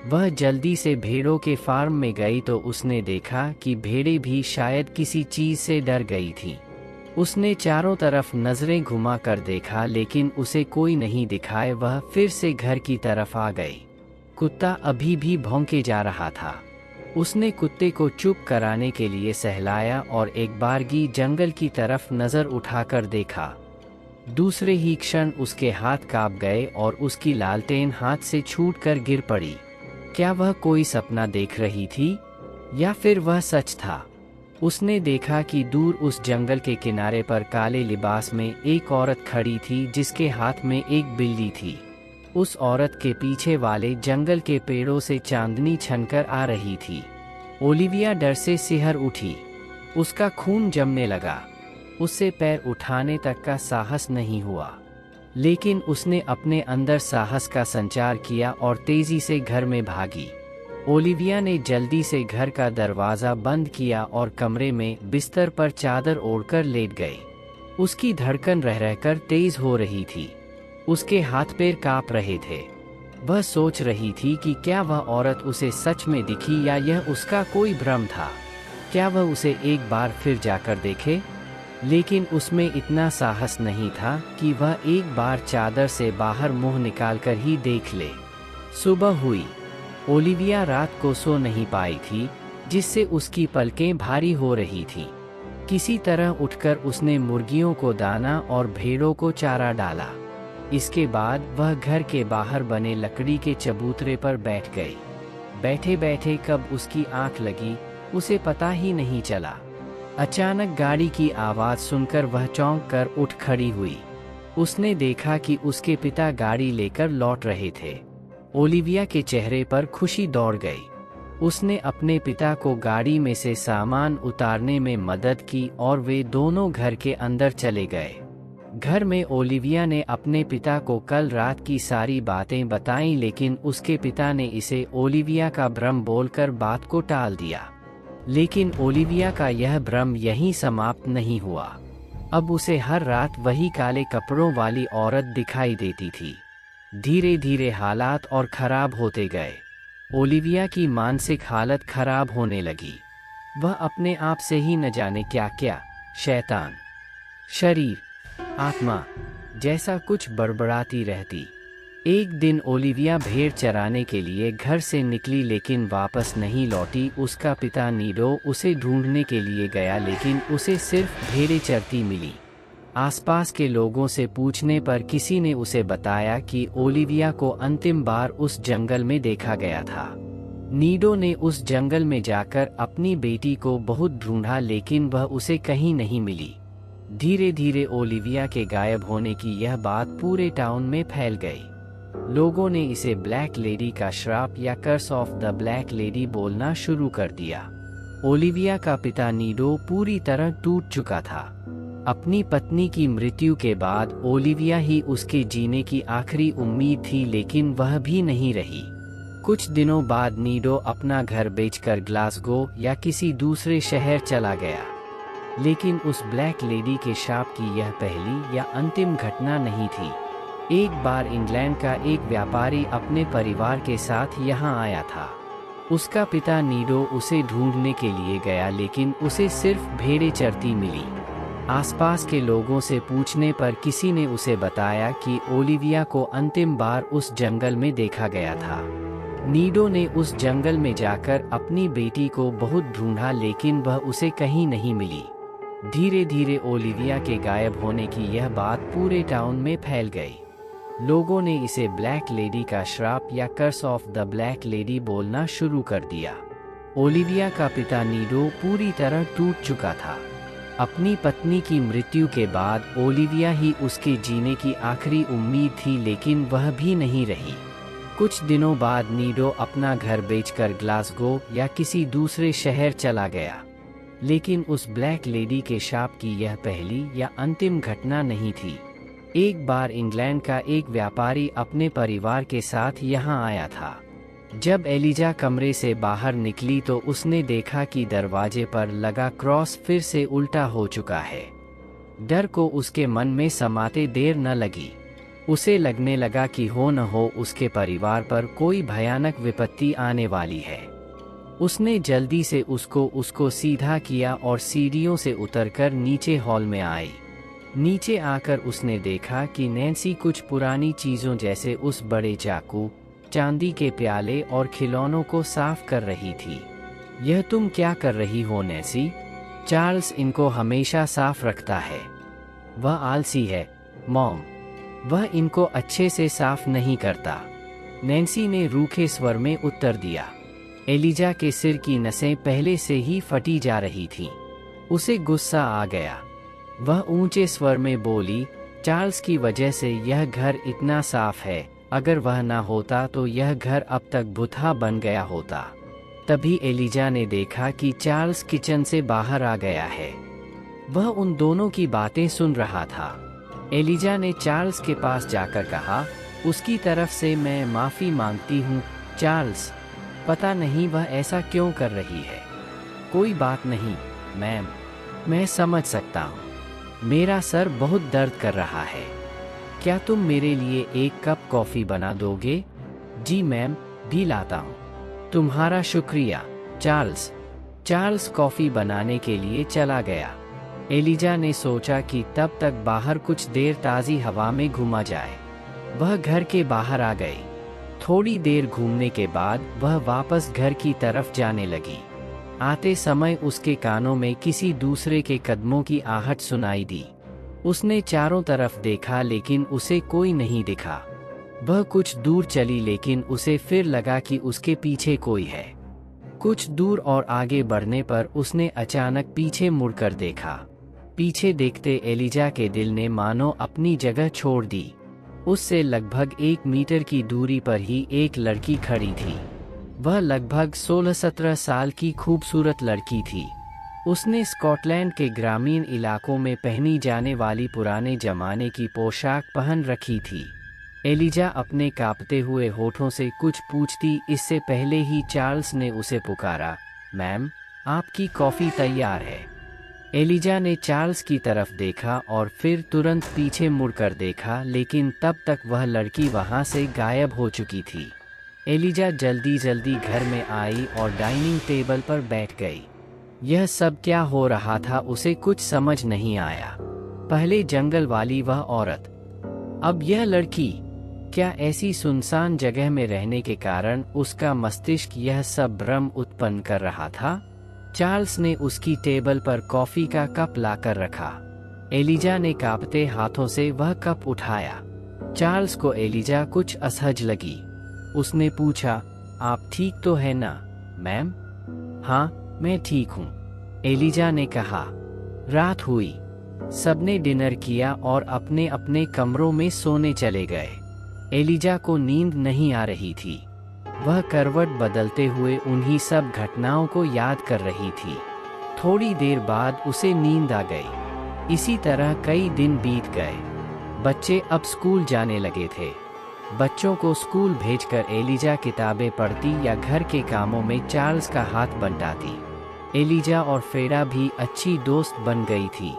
वह जल्दी से भेड़ों के फार्म में गई तो उसने देखा कि भेड़ें भी शायद किसी चीज़ से डर गई थीं। उसने चारों तरफ नजरें घुमा कर देखा लेकिन उसे कोई नहीं दिखाए। वह फिर से घर की तरफ आ गई। कुत्ता अभी भी भौंके जा रहा था। उसने कुत्ते को चुप कराने के लिए सहलाया और एक बारगी जंगल की तरफ नज़र उठाकर देखा। दूसरे ही क्षण उसके हाथ कांप गए और उसकी लालटेन हाथ से छूटकर गिर पड़ी। क्या वह कोई सपना देख रही थी या फिर वह सच था? उसने देखा कि दूर उस जंगल के किनारे पर काले लिबास में एक औरत खड़ी थी जिसके हाथ में एक बिल्ली थी। उस औरत के पीछे वाले जंगल के पेड़ों से चांदनी छनकर आ रही थी। ओलिविया डर से सिहर उठी। उसका खून जमने लगा। उससे पैर उठाने तक का साहस नहीं हुआ, लेकिन उसने अपने अंदर साहस का संचार किया और तेजी से घर में भागी। ओलिविया ने जल्दी से घर का दरवाज़ा बंद किया और कमरे में बिस्तर पर चादर ओढ़कर लेट गई। उसकी धड़कन रह रहकर तेज हो रही थी। उसके हाथ पैर कांप रहे थे। वह सोच रही थी कि क्या वह औरत उसे सच में दिखी या यह उसका कोई भ्रम था। क्या वह उसे एक बार फिर जाकर देखे? लेकिन उसमें इतना साहस नहीं था कि वह एक बार चादर से बाहर मुंह निकालकर ही देख ले। सुबह हुई। ओलिविया रात को सो नहीं पाई थी, जिससे उसकी पलकें भारी हो रही थीं। किसी तरह उठकर उसने मुर्गियों को दाना और भेड़ों को चारा डाला। इसके बाद वह घर के बाहर बने लकड़ी के चबूतरे पर बैठ गई। बैठे बैठे कब उसकी आंख लगी उसे पता ही नहीं चला। अचानक गाड़ी की आवाज़ सुनकर वह चौंक कर उठ खड़ी हुई। उसने देखा कि उसके पिता गाड़ी लेकर लौट रहे थे। ओलिविया के चेहरे पर खुशी दौड़ गई। उसने अपने पिता को गाड़ी में से सामान उतारने में मदद की और वे दोनों घर के अंदर चले गए। घर में ओलिविया ने अपने पिता को कल रात की सारी बातें बताईं, लेकिन उसके पिता ने इसे ओलिविया का भ्रम बोलकर बात को टाल दिया। लेकिन ओलिविया का यह भ्रम यहीं समाप्त नहीं हुआ। अब उसे हर रात वही काले कपड़ों वाली औरत दिखाई देती थी। धीरे धीरे हालात और खराब होते गए। ओलिविया की मानसिक हालत खराब होने लगी। वह अपने आप से ही न जाने क्या क्या शैतान, शरीर, आत्मा जैसा कुछ बड़बड़ाती रहती। एक दिन ओलिविया भेड़ चराने के लिए घर से निकली लेकिन वापस नहीं लौटी। उसका पिता नीडो उसे ढूंढने के लिए गया, लेकिन उसे सिर्फ भेड़ें चरती मिली। आसपास के लोगों से पूछने पर किसी ने उसे बताया कि ओलिविया को अंतिम बार उस जंगल में देखा गया था। नीडो ने उस जंगल में जाकर अपनी बेटी को बहुत ढूंढा, लेकिन वह उसे कहीं नहीं मिली। धीरे धीरे ओलिविया के गायब होने की यह बात पूरे टाउन में फैल गई। लोगों ने इसे ब्लैक लेडी का श्राप या curse of the black lady बोलना शुरू कर दिया। ओलिविया का पिता नीडो पूरी तरह टूट चुका था। अपनी पत्नी की मृत्यु के बाद ओलिविया ही उसके जीने की आखिरी उम्मीद थी, लेकिन वह भी नहीं रही। कुछ दिनों बाद नीडो अपना घर बेचकर ग्लासगो या किसी दूसरे शहर चला गया। लेकिन उस ब्लैक लेडी के शाप की यह पहली या अंतिम घटना नहीं थी। एक बार इंग्लैंड का एक व्यापारी अपने परिवार के साथ यहाँ आया था। उसका पिता नीडो उसे ढूंढने के लिए गया, लेकिन उसे सिर्फ भेड़ें चरती मिली। आसपास के लोगों से पूछने पर किसी ने उसे बताया कि ओलिविया को अंतिम बार उस जंगल में देखा गया था। नीडो ने उस जंगल में जाकर अपनी बेटी को बहुत ढूंढा, लेकिन वह उसे कहीं नहीं मिली। धीरे धीरे ओलिविया के गायब होने की यह बात पूरे टाउन में फैल गई। लोगों ने इसे ब्लैक लेडी का श्राप या curse of the black lady बोलना शुरू कर दिया। ओलिविया का पिता नीडो पूरी तरह टूट चुका था। अपनी पत्नी की मृत्यु के बाद ओलिविया ही उसके जीने की आखिरी उम्मीद थी, लेकिन वह भी नहीं रही। कुछ दिनों बाद नीडो अपना घर बेचकर ग्लासगो या किसी दूसरे शहर चला गया। लेकिन उस ब्लैक लेडी के शाप की यह पहली या अंतिम घटना नहीं थी। एक बार इंग्लैंड का एक व्यापारी अपने परिवार के साथ यहाँ आया था। जब एलिजा कमरे से बाहर निकली तो उसने देखा कि दरवाजे पर लगा क्रॉस फिर से उल्टा हो चुका है। डर को उसके मन में समाते देर न लगी। उसे लगने लगा कि हो न हो उसके परिवार पर कोई भयानक विपत्ति आने वाली है। उसने जल्दी से उसको सीधा किया और सीढ़ियों से उतरकर नीचे हॉल में आई। नीचे आकर उसने देखा कि नैन्सी कुछ पुरानी चीज़ों जैसे उस बड़े चाकू, चांदी के प्याले और खिलौनों को साफ कर रही थी। यह तुम क्या कर रही हो नैन्सी? चार्ल्स इनको हमेशा साफ रखता है। वह आलसी है मॉम, वह इनको अच्छे से साफ नहीं करता, नैन्सी ने रूखे स्वर में उत्तर दिया। एलिजा के सिर की नसें पहले से ही फटी जा रही थीं। उसे गुस्सा आ गया। वह ऊंचे स्वर में बोली, चार्ल्स की वजह से यह घर इतना साफ है। अगर वह ना होता तो यह घर अब तक भुतहा बन गया होता। तभी एलिजा ने देखा कि चार्ल्स किचन से बाहर आ गया है। वह उन दोनों की बातें सुन रहा था। एलिजा ने चार्ल्स के पास जाकर कहा, उसकी तरफ से मैं माफ़ी मांगती हूँ चार्ल्स, पता नहीं वह ऐसा क्यों कर रही है। कोई बात नहीं मैम, मैं समझ सकता हूँ। मेरा सर बहुत दर्द कर रहा है। क्या तुम मेरे लिए एक कप कॉफ़ी बना दोगे? जी मैम, भी लाता हूँ। तुम्हारा शुक्रिया चार्ल्स। चार्ल्स कॉफ़ी बनाने के लिए चला गया। एलिजा ने सोचा कि तब तक बाहर कुछ देर ताज़ी हवा में घूमा जाए। वह घर के बाहर आ गई। थोड़ी देर घूमने के बाद वह वापस घर की तरफ जाने लगी। आते समय उसके कानों में किसी दूसरे के कदमों की आहट सुनाई दी। उसने चारों तरफ देखा लेकिन उसे कोई नहीं दिखा। वह कुछ दूर चली लेकिन उसे फिर लगा कि उसके पीछे कोई है। कुछ दूर और आगे बढ़ने पर उसने अचानक पीछे मुड़कर देखा। पीछे देखते एलिजा के दिल ने मानो अपनी जगह छोड़ दी। उससे लगभग 1 मीटर की दूरी पर ही एक लड़की खड़ी थी। वह लगभग 16-17 साल की खूबसूरत लड़की थी। उसने स्कॉटलैंड के ग्रामीण इलाकों में पहनी जाने वाली पुराने जमाने की पोशाक पहन रखी थी। एलिजा अपने कांपते हुए होठों से कुछ पूछती इससे पहले ही चार्ल्स ने उसे पुकारा, मैम, आपकी कॉफ़ी तैयार है। एलिजा ने चार्ल्स की तरफ देखा और फिर तुरंत पीछे मुड़कर देखा, लेकिन तब तक वह लड़की वहां से गायब हो चुकी थी। एलिजा जल्दी जल्दी घर में आई और डाइनिंग टेबल पर बैठ गई। यह सब क्या हो रहा था उसे कुछ समझ नहीं आया। पहले जंगल वाली वह औरत, अब यह लड़की। क्या ऐसी सुनसान जगह में रहने के कारण उसका मस्तिष्क यह सब भ्रम उत्पन्न कर रहा था? चार्ल्स ने उसकी टेबल पर कॉफ़ी का कप लाकर रखा। एलिजा ने कांपते हाथों से वह कप उठाया। चार्ल्स को एलिजा कुछ असहज लगी। उसने पूछा, आप ठीक तो है ना मैम? हाँ, मैं ठीक हूँ, एलिजा ने कहा। रात हुई। सबने डिनर किया और अपने अपने कमरों में सोने चले गए। एलिजा को नींद नहीं आ रही थी। वह करवट बदलते हुए उन्हीं सब घटनाओं को याद कर रही थी। थोड़ी देर बाद उसे नींद आ गई। इसी तरह कई दिन बीत गए। बच्चे अब स्कूल जाने लगे थे। बच्चों को स्कूल भेजकर एलिजा किताबें पढ़ती या घर के कामों में चार्ल्स का हाथ बंटाती। एलिजा और फ्रेडा भी अच्छी दोस्त बन गई थी।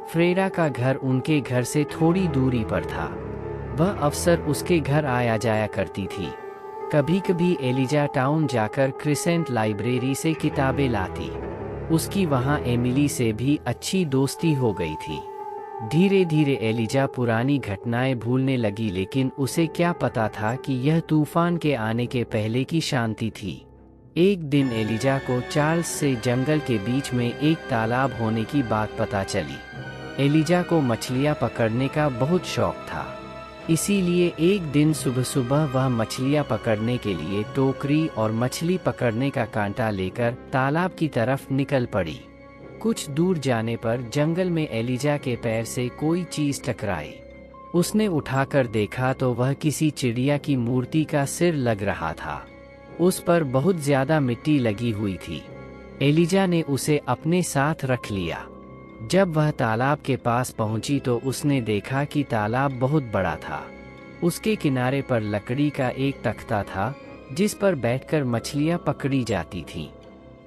फ्रेडा का घर उनके घर से थोड़ी दूरी पर था। वह अक्सर उसके घर आया जाया करती थी। कभी कभी एलिजा टाउन जाकर क्रिसेंट लाइब्रेरी से किताबें लाती। उसकी वहाँ एमिली से भी अच्छी दोस्ती हो गई थी। धीरे धीरे एलिजा पुरानी घटनाएं भूलने लगी, लेकिन उसे क्या पता था कि यह तूफान के आने के पहले की शांति थी। एक दिन एलिजा को चार्ल्स से जंगल के बीच में एक तालाब होने की बात पता चली। एलिजा को मछलियाँ पकड़ने का बहुत शौक था, इसीलिए एक दिन सुबह सुबह वह मछलियाँ पकड़ने के लिए टोकरी और मछली पकड़ने का कांटा लेकर तालाब की तरफ निकल पड़ी। कुछ दूर जाने पर जंगल में एलिजा के पैर से कोई चीज टकराई। उसने उठाकर देखा तो वह किसी चिड़िया की मूर्ति का सिर लग रहा था। उस पर बहुत ज्यादा मिट्टी लगी हुई थी। एलिजा ने उसे अपने साथ रख लिया। जब वह तालाब के पास पहुंची तो उसने देखा कि तालाब बहुत बड़ा था। उसके किनारे पर लकड़ी का एक तख्ता था जिस पर बैठकर मछलियां पकड़ी जाती थीं।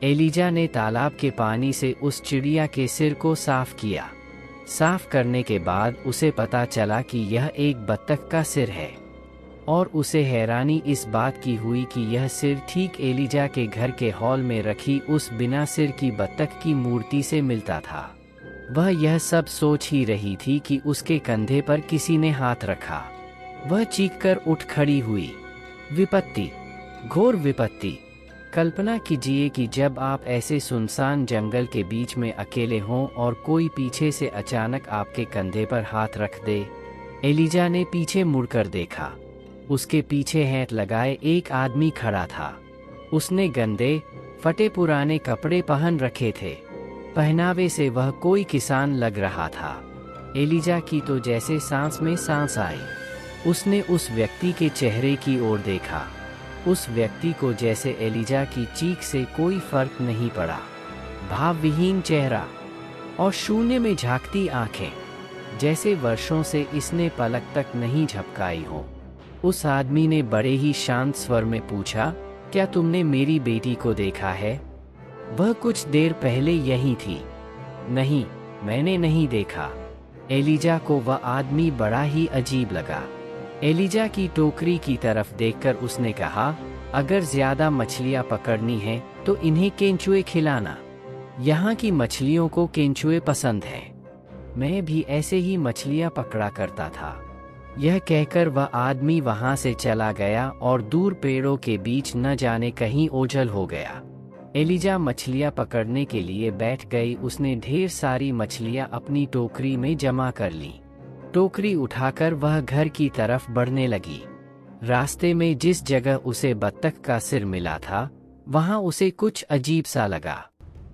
एलिजा ने तालाब के पानी से उस चिड़िया के सिर को साफ किया। साफ करने के बाद उसे पता चला कि यह एक बत्तख का सिर है, और उसे हैरानी इस बात की हुई कि यह सिर ठीक एलिजा के घर के हॉल में रखी उस बिना सिर की बत्तख की मूर्ति से मिलता था। वह यह सब सोच ही रही थी कि उसके कंधे पर किसी ने हाथ रखा। वह चीखकर उठ खड़ी हुई। विपत्ति, घोर विपत्ति। कल्पना कीजिए कि जब आप ऐसे सुनसान जंगल के बीच में अकेले हों और कोई पीछे से अचानक आपके कंधे पर हाथ रख दे। एलिजा ने पीछे मुड़कर देखा। उसके पीछे हैट लगाए एक आदमी खड़ा था। उसने गंदे, फटे पुराने कपड़े पहन रखे थे। पहनावे से वह कोई किसान लग रहा था। एलिजा की तो जैसे सांस में सांस आई। उसने उस व्यक्ति के चेहरे की ओर देखा। उस व्यक्ति को जैसे एलिजा की चीख से कोई फर्क नहीं पड़ा। भावविहीन चेहरा और शून्य में झांकती आंखें, जैसे वर्षों से इसने पलक तक नहीं झपकाई हो। उस आदमी ने बड़े ही शांत स्वर में पूछा, क्या तुमने मेरी बेटी को देखा है? वह कुछ देर पहले यहीं थी। नहीं, मैंने नहीं देखा। एलिजा को वह आदमी बड़ा ही अजीब लगा। एलिजा की टोकरी की तरफ देखकर उसने कहा, अगर ज्यादा मछलियां पकड़नी हैं तो इन्हें केंचुए खिलाना। यहाँ की मछलियों को केंचुए पसंद हैं। मैं भी ऐसे ही मछलियां पकड़ा करता था। यह कहकर वह आदमी वहां से चला गया और दूर पेड़ों के बीच न जाने कहीं ओझल हो गया। एलिजा मछलियां पकड़ने के लिए बैठ गई। उसने ढेर सारी मछलियां अपनी टोकरी में जमा कर ली। टोकरी उठाकर वह घर की तरफ बढ़ने लगी। रास्ते में जिस जगह उसे बत्तख का सिर मिला था, वहां उसे कुछ अजीब सा लगा।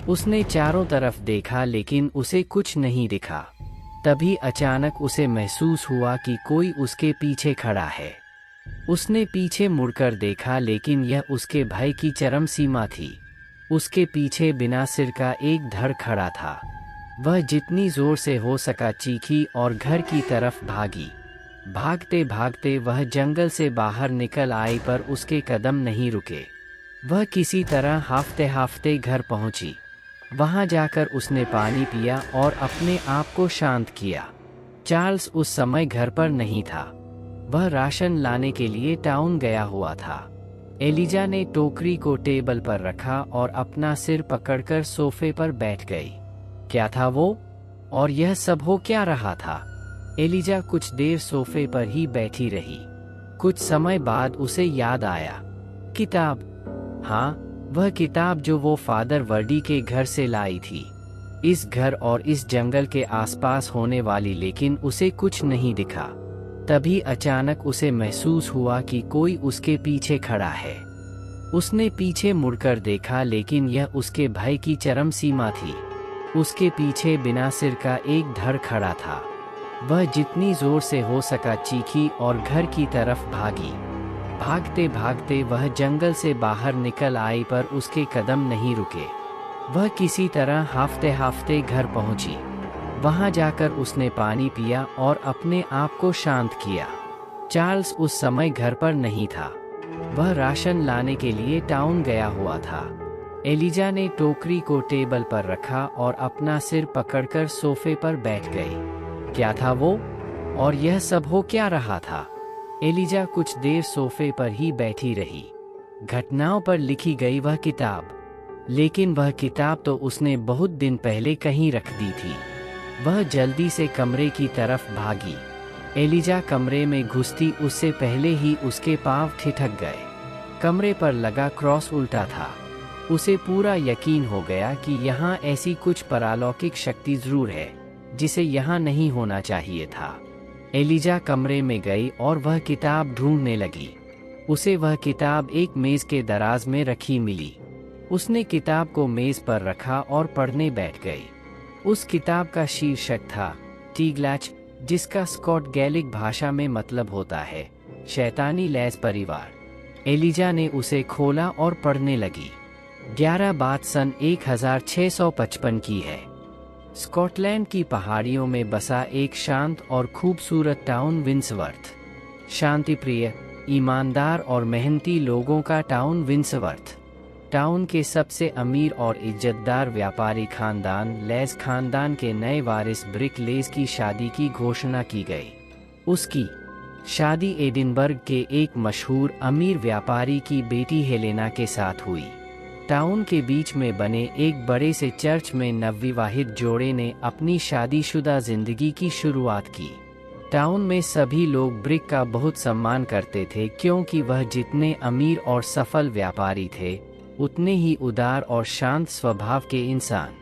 उसने चारों तरफ देखा लेकिन उसे कुछ नहीं दिखा। तभी अचानक उसे महसूस हुआ कि कोई उसके पीछे खड़ा है। उसने पीछे मुड़कर देखा लेकिन यह उसके भय की चरम सीमा थी। उसके पीछे बिना सिर का एक धड़ खड़ा था। वह जितनी जोर से हो सका चीखी और घर की तरफ भागी। भागते भागते वह जंगल से बाहर निकल आई पर उसके कदम नहीं रुके। वह किसी तरह हांफते हांफते घर पहुंची। वहां जाकर उसने पानी पिया और अपने आप को शांत किया। चार्ल्स उस समय घर पर नहीं था। वह राशन लाने के लिए टाउन गया हुआ था। एलिजा ने टोकरी को टेबल पर रखा और अपना सिर पकड़कर सोफे पर बैठ गई। क्या था वो? और यह सब हो क्या रहा था? एलिजा कुछ देर सोफे पर ही बैठी रही। कुछ समय बाद उसे याद आया, किताब। हाँ, वह किताब जो वो फादर वर्डी के घर से लाई थी। इस घर और इस जंगल के आसपास होने वाली, लेकिन उसे कुछ नहीं दिखा। तभी अचानक उसे महसूस हुआ कि कोई उसके पीछे खड़ा है। उसने पीछे मुड़कर देखा लेकिन यह उसके भय की चरम सीमा थी। उसके पीछे बिना सिर का एक धड़ खड़ा था। वह जितनी जोर से हो सका चीखी और घर की तरफ भागी। भागते भागते वह जंगल से बाहर निकल आई पर उसके कदम नहीं रुके। वह किसी तरह हांफते हांफते घर पहुंची। वहां जाकर उसने पानी पिया और अपने आप को शांत किया। चार्ल्स उस समय घर पर नहीं था। वह राशन लाने के लिए टाउन गया हुआ था। एलिजा ने टोकरी को टेबल पर रखा और अपना सिर पकड़कर सोफे पर बैठ गई। क्या था वो? और यह सब हो क्या रहा था? एलिजा कुछ देर सोफे पर ही बैठी रही, घटनाओं पर लिखी गई वह किताब। लेकिन वह किताब तो उसने बहुत दिन पहले कहीं रख दी थी। वह जल्दी से कमरे की तरफ भागी। एलिजा कमरे में घुसती उससे पहले ही उसके पांव ठिठक गए। कमरे पर लगा क्रॉस उल्टा था। उसे पूरा यकीन हो गया कि यहाँ ऐसी कुछ परालौकिक शक्ति जरूर है जिसे यहाँ नहीं होना चाहिए था। एलिजा कमरे में गई और वह किताब ढूंढने लगी। उसे वह किताब एक मेज के दराज में रखी मिली। उसने किताब को मेज पर रखा और पढ़ने बैठ गई। उस किताब का शीर्षक था टीगलैच, जिसका स्कॉट गैलिक भाषा में मतलब होता है शैतानी लैज परिवार। एलिजा ने उसे खोला और पढ़ने लगी। 11 बात सन 1655 की है। स्कॉटलैंड की पहाड़ियों में बसा एक शांत और खूबसूरत टाउन विंसवर्थ। शांतिप्रिय, ईमानदार और मेहनती लोगों का टाउन विंसवर्थ। टाउन के सबसे अमीर और इज्जतदार व्यापारी खानदान लेज खानदान के नए वारिस ब्रिक लेज की शादी की घोषणा की गई। उसकी शादी एडिनबर्ग के एक मशहूर अमीर व्यापारी की बेटी हेलेना के साथ हुई। टाउन के बीच में बने एक बड़े से चर्च में नवविवाहित जोड़े ने अपनी शादीशुदा जिंदगी की शुरुआत की। टाउन में सभी लोग ब्रिक का बहुत सम्मान करते थे, क्योंकि वह जितने अमीर और सफल व्यापारी थे उतने ही उदार और शांत स्वभाव के इंसान।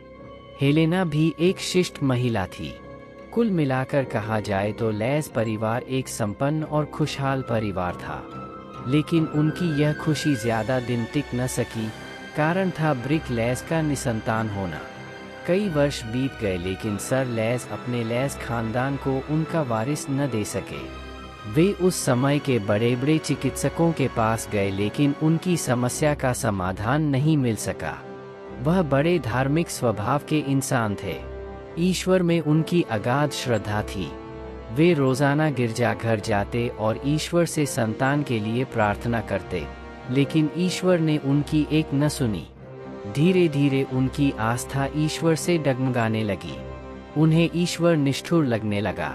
हेलेना भी एक शिष्ट महिला थी। कुल मिलाकर कहा जाए तो लेज परिवार एक संपन्न और खुशहाल परिवार था। लेकिन उनकी यह खुशी ज्यादा दिन टिक न सकी। कारण था ब्रिक लेज का निसंतान होना। कई वर्ष बीत गए, लेकिन सर लेज अपने लेज खानदान को उनका वारिस न दे सके। वे उस समय के बड़े बड़े चिकित्सकों के पास गए, लेकिन उनकी समस्या का समाधान नहीं मिल सका। वह बड़े धार्मिक स्वभाव के इंसान थे। ईश्वर में उनकी अगाध श्रद्धा थी। वे रोजाना गिरजाघर जाते और ईश्वर से संतान के लिए प्रार्थना करते, लेकिन ईश्वर ने उनकी एक न सुनी। धीरे धीरे उनकी आस्था ईश्वर से डगमगाने लगी। उन्हें ईश्वर निष्ठुर लगने लगा।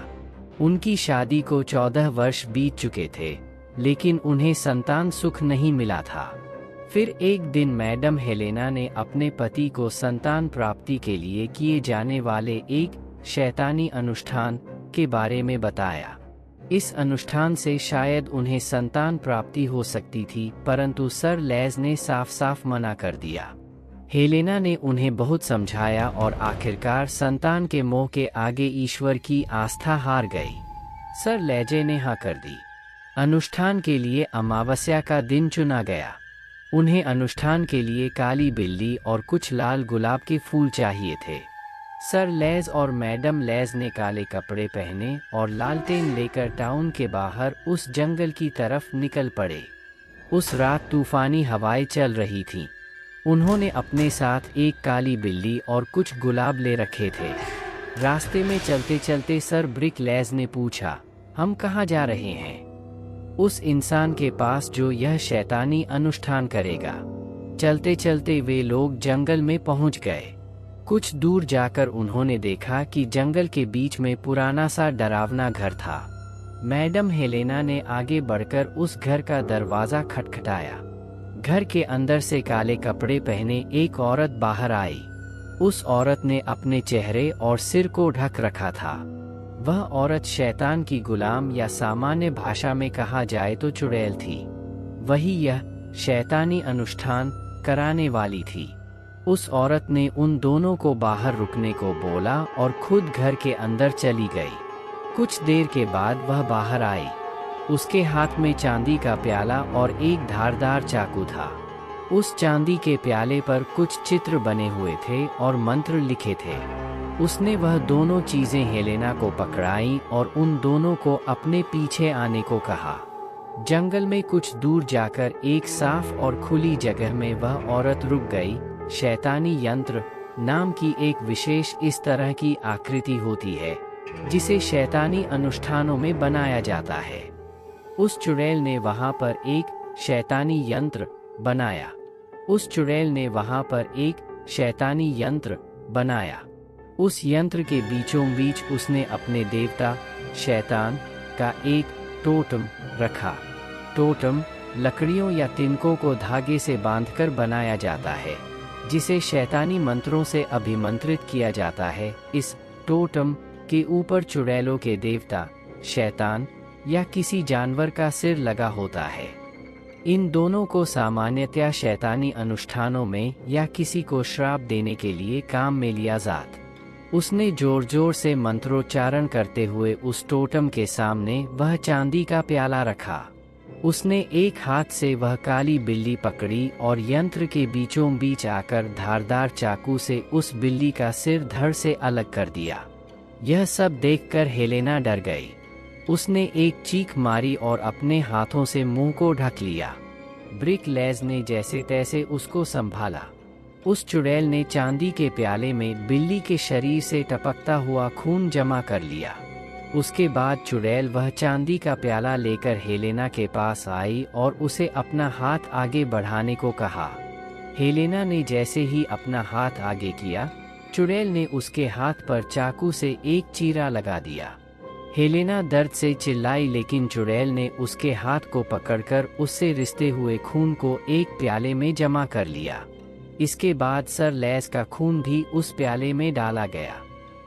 उनकी शादी को 14 वर्ष बीत चुके थे, लेकिन उन्हें संतान सुख नहीं मिला था। फिर एक दिन मैडम हेलेना ने अपने पति को संतान प्राप्ति के लिए किए जाने वाले एक शैतानी अनुष्ठान के बारे में बताया। इस अनुष्ठान से शायद उन्हें संतान प्राप्ति हो सकती थी, परंतु सर लेज ने साफ साफ मना कर दिया। हेलेना ने उन्हें बहुत समझाया और आखिरकार संतान के मोह के आगे ईश्वर की आस्था हार गई। सर लेजे ने हाँ कर दी। अनुष्ठान के लिए अमावस्या का दिन चुना गया। उन्हें अनुष्ठान के लिए काली बिल्ली और कुछ लाल गुलाब के फूल चाहिए थे। सर लेज और मैडम लेज ने काले कपड़े पहने और लालटेन लेकर टाउन के बाहर उस जंगल की तरफ निकल पड़े। उस रात तूफानी हवाएं चल रही थीं। उन्होंने अपने साथ एक काली बिल्ली और कुछ गुलाब ले रखे थे। रास्ते में चलते चलते सर ब्रिक लेज ने पूछा, हम कहाँ जा रहे हैं? उस इंसान के पास जो यह शैतानी अनुष्ठान करेगा। चलते चलते वे लोग जंगल में पहुंच गए। कुछ दूर जाकर उन्होंने देखा कि जंगल के बीच में पुराना सा डरावना घर था। मैडम हेलेना ने आगे बढ़कर उस घर का दरवाजा खटखटाया। घर के अंदर से काले कपड़े पहने एक औरत बाहर आई। उस औरत ने अपने चेहरे और सिर को ढक रखा था। वह औरत शैतान की गुलाम या सामान्य भाषा में कहा जाए तो चुड़ैल थी। वही यह शैतानी अनुष्ठान कराने वाली थी। उस औरत ने उन दोनों को बाहर रुकने को बोला और खुद घर के अंदर चली गई। कुछ देर के बाद वह बाहर आई। उसके हाथ में चांदी का प्याला और एक धारदार चाकू था। उस चांदी के प्याले पर कुछ चित्र बने हुए थे और मंत्र लिखे थे। उसने वह दोनों चीजें हेलेना को पकड़ाई और उन दोनों को अपने पीछे आने को कहा। जंगल में कुछ दूर जाकर एक साफ और खुली जगह में वह औरत रुक गई। शैतानी यंत्र नाम की एक विशेष इस तरह की आकृति होती है जिसे शैतानी अनुष्ठानों में बनाया जाता है। उस चुड़ैल ने वहां पर एक शैतानी यंत्र बनाया। उस चुड़ैल ने वहां पर एक शैतानी यंत्र बनाया। उस यंत्र के बीचों बीच उसने अपने देवता शैतान का एक टोटम रखा। टोटम लकड़ियों या तिनकों को धागे से बांधकर बनाया जाता है, जिसे शैतानी मंत्रों से अभिमंत्रित किया जाता है। इस टोटम के ऊपर चुड़ैलों के देवता, शैतान या किसी जानवर का सिर लगा होता है। इन दोनों को सामान्यतया शैतानी अनुष्ठानों में या किसी को श्राप देने के लिए काम में लिया जाता। उसने जोर जोर से मंत्रोच्चारण करते हुए उस टोटम के सामने वह चांदी का प्याला रखा। उसने एक हाथ से वह काली बिल्ली पकड़ी और यंत्र के बीचों बीच आकर धारदार चाकू से उस बिल्ली का सिर धड़ से अलग कर दिया। यह सब देखकर हेलेना डर गई। उसने एक चीख मारी और अपने हाथों से मुंह को ढक लिया। ब्रिकलेज ने जैसे तैसे उसको संभाला। उस चुड़ैल ने चांदी के प्याले में बिल्ली के शरीर से टपकता हुआ खून जमा कर लिया। उसके बाद चुड़ैल वह चांदी का प्याला लेकर हेलेना के पास आई और उसे अपना हाथ आगे बढ़ाने को कहा। हेलेना ने जैसे ही अपना हाथ आगे किया, चुड़ैल ने उसके हाथ पर चाकू से एक चीरा लगा दिया। हेलेना दर्द से चिल्लाई, लेकिन चुड़ैल ने उसके हाथ को पकड़कर उससे रिसते हुए खून को एक प्याले में जमा कर लिया। इसके बाद सर लेस का खून भी उस प्याले में डाला गया।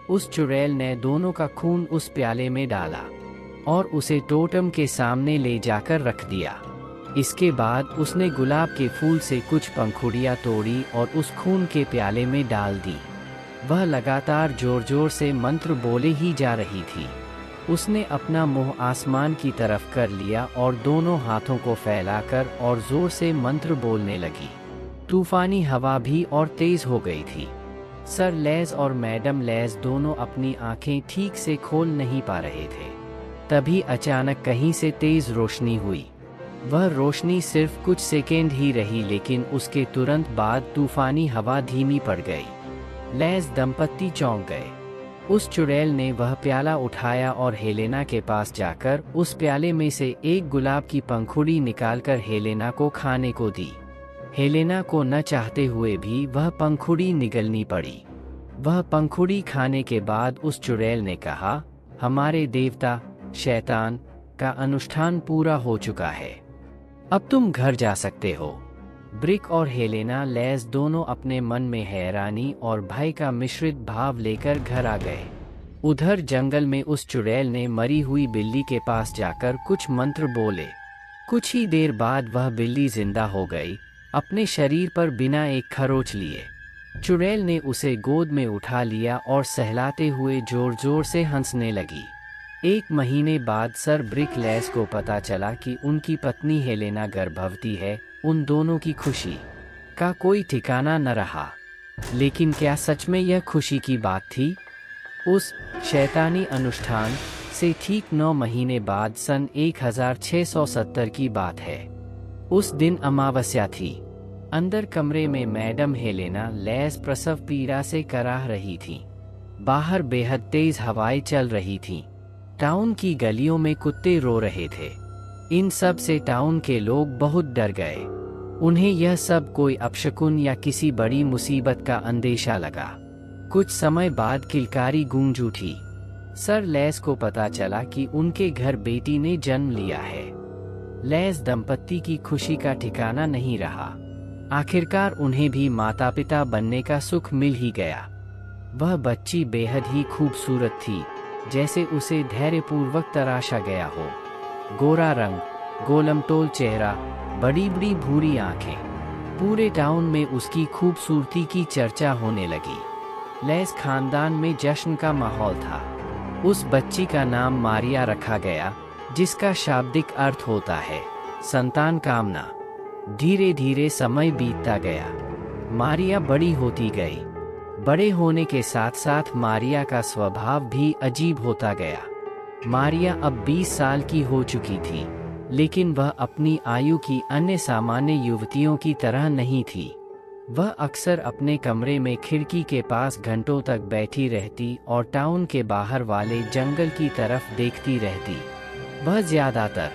उस चुड़ैल ने दोनों का खून उस प्याले में डाला और उसे टोटम के सामने ले जाकर रख दिया। इसके बाद उसने गुलाब के फूल से कुछ पंखुड़ियाँ तोड़ी और उस खून के प्याले में डाल दी। वह लगातार जोर जोर से मंत्र बोले ही जा रही थी। उसने अपना मुंह आसमान की तरफ कर लिया और दोनों हाथों को फैलाकर और जोर से मंत्र बोलने लगी। तूफानी हवा भी और तेज हो गई थी। सर लेस और मैडम लेस दोनों अपनी आंखें ठीक से खोल नहीं पा रहे थे। तभी अचानक कहीं से तेज रोशनी हुई। वह रोशनी सिर्फ कुछ सेकेंड ही रही, लेकिन उसके तुरंत बाद तूफानी हवा धीमी पड़ गई। लेस दंपत्ति चौंक गए। उस चुड़ैल ने वह प्याला उठाया और हेलेना के पास जाकर उस प्याले में से एक गुलाब की पंखुड़ी निकालकर हेलेना को खाने को दी। हेलेना को न चाहते हुए भी वह पंखुड़ी निगलनी पड़ी। वह पंखुड़ी खाने के बाद उस चुड़ैल ने कहा, हमारे देवता शैतान का अनुष्ठान पूरा हो चुका है, अब तुम घर जा सकते हो। ब्रिक और हेलेना लेस दोनों अपने मन में हैरानी और भय का मिश्रित भाव लेकर घर आ गए। उधर जंगल में उस चुड़ैल ने मरी हुई बिल्ली के पास जाकर कुछ मंत्र बोले। कुछ ही देर बाद वह बिल्ली जिंदा हो गई, अपने शरीर पर बिना एक खरोच लिए। चुड़ैल ने उसे गोद में उठा लिया और सहलाते हुए जोर जोर से हंसने लगी। 1 महीने बाद सर ब्रिकलेस को पता चला कि उनकी पत्नी हेलेना गर्भवती है। उन दोनों की खुशी का कोई ठिकाना न रहा। लेकिन क्या सच में यह खुशी की बात थी? उस शैतानी अनुष्ठान से ठीक 9 महीने बाद सन 1670 की बात है। उस दिन अमावस्या थी। अंदर कमरे में मैडम हेलेना लेस प्रसव पीड़ा से कराह रही थी। बाहर बेहद तेज हवाएं चल रही थीं। टाउन की गलियों में कुत्ते रो रहे थे। इन सब से टाउन के लोग बहुत डर गए। उन्हें यह सब कोई अपशकुन या किसी बड़ी मुसीबत का अंदेशा लगा। कुछ समय बाद किलकारी गूंज उठी। सर लेस को पता चला कि उनके घर बेटी ने जन्म लिया है। लेस दंपत्ति की खुशी का ठिकाना नहीं रहा। आखिरकार उन्हें भी माता पिता बनने का सुख मिल ही गया। वह बच्ची बेहद ही खूबसूरत थी, जैसे उसे धैर्यपूर्वक तराशा गया हो। गोरा रंग, गोलमटोल चेहरा, बड़ी बड़ी भूरी आंखें। पूरे टाउन में उसकी खूबसूरती की चर्चा होने लगी। लेस खानदान में जश्न का माहौल था। उस बच्ची का नाम मारिया रखा गया, जिसका शाब्दिक अर्थ होता है संतान कामना। धीरे धीरे समय बीतता गया। मारिया बड़ी होती गई। बड़े होने के साथ साथ मारिया का स्वभाव भी अजीब होता गया। मारिया अब 20 साल की हो चुकी थी, लेकिन वह अपनी आयु की अन्य सामान्य युवतियों की तरह नहीं थी। वह अक्सर अपने कमरे में खिड़की के पास घंटों तक बैठी रहती और टाउन के बाहर वाले जंगल की तरफ देखती रहती। वह ज्यादातर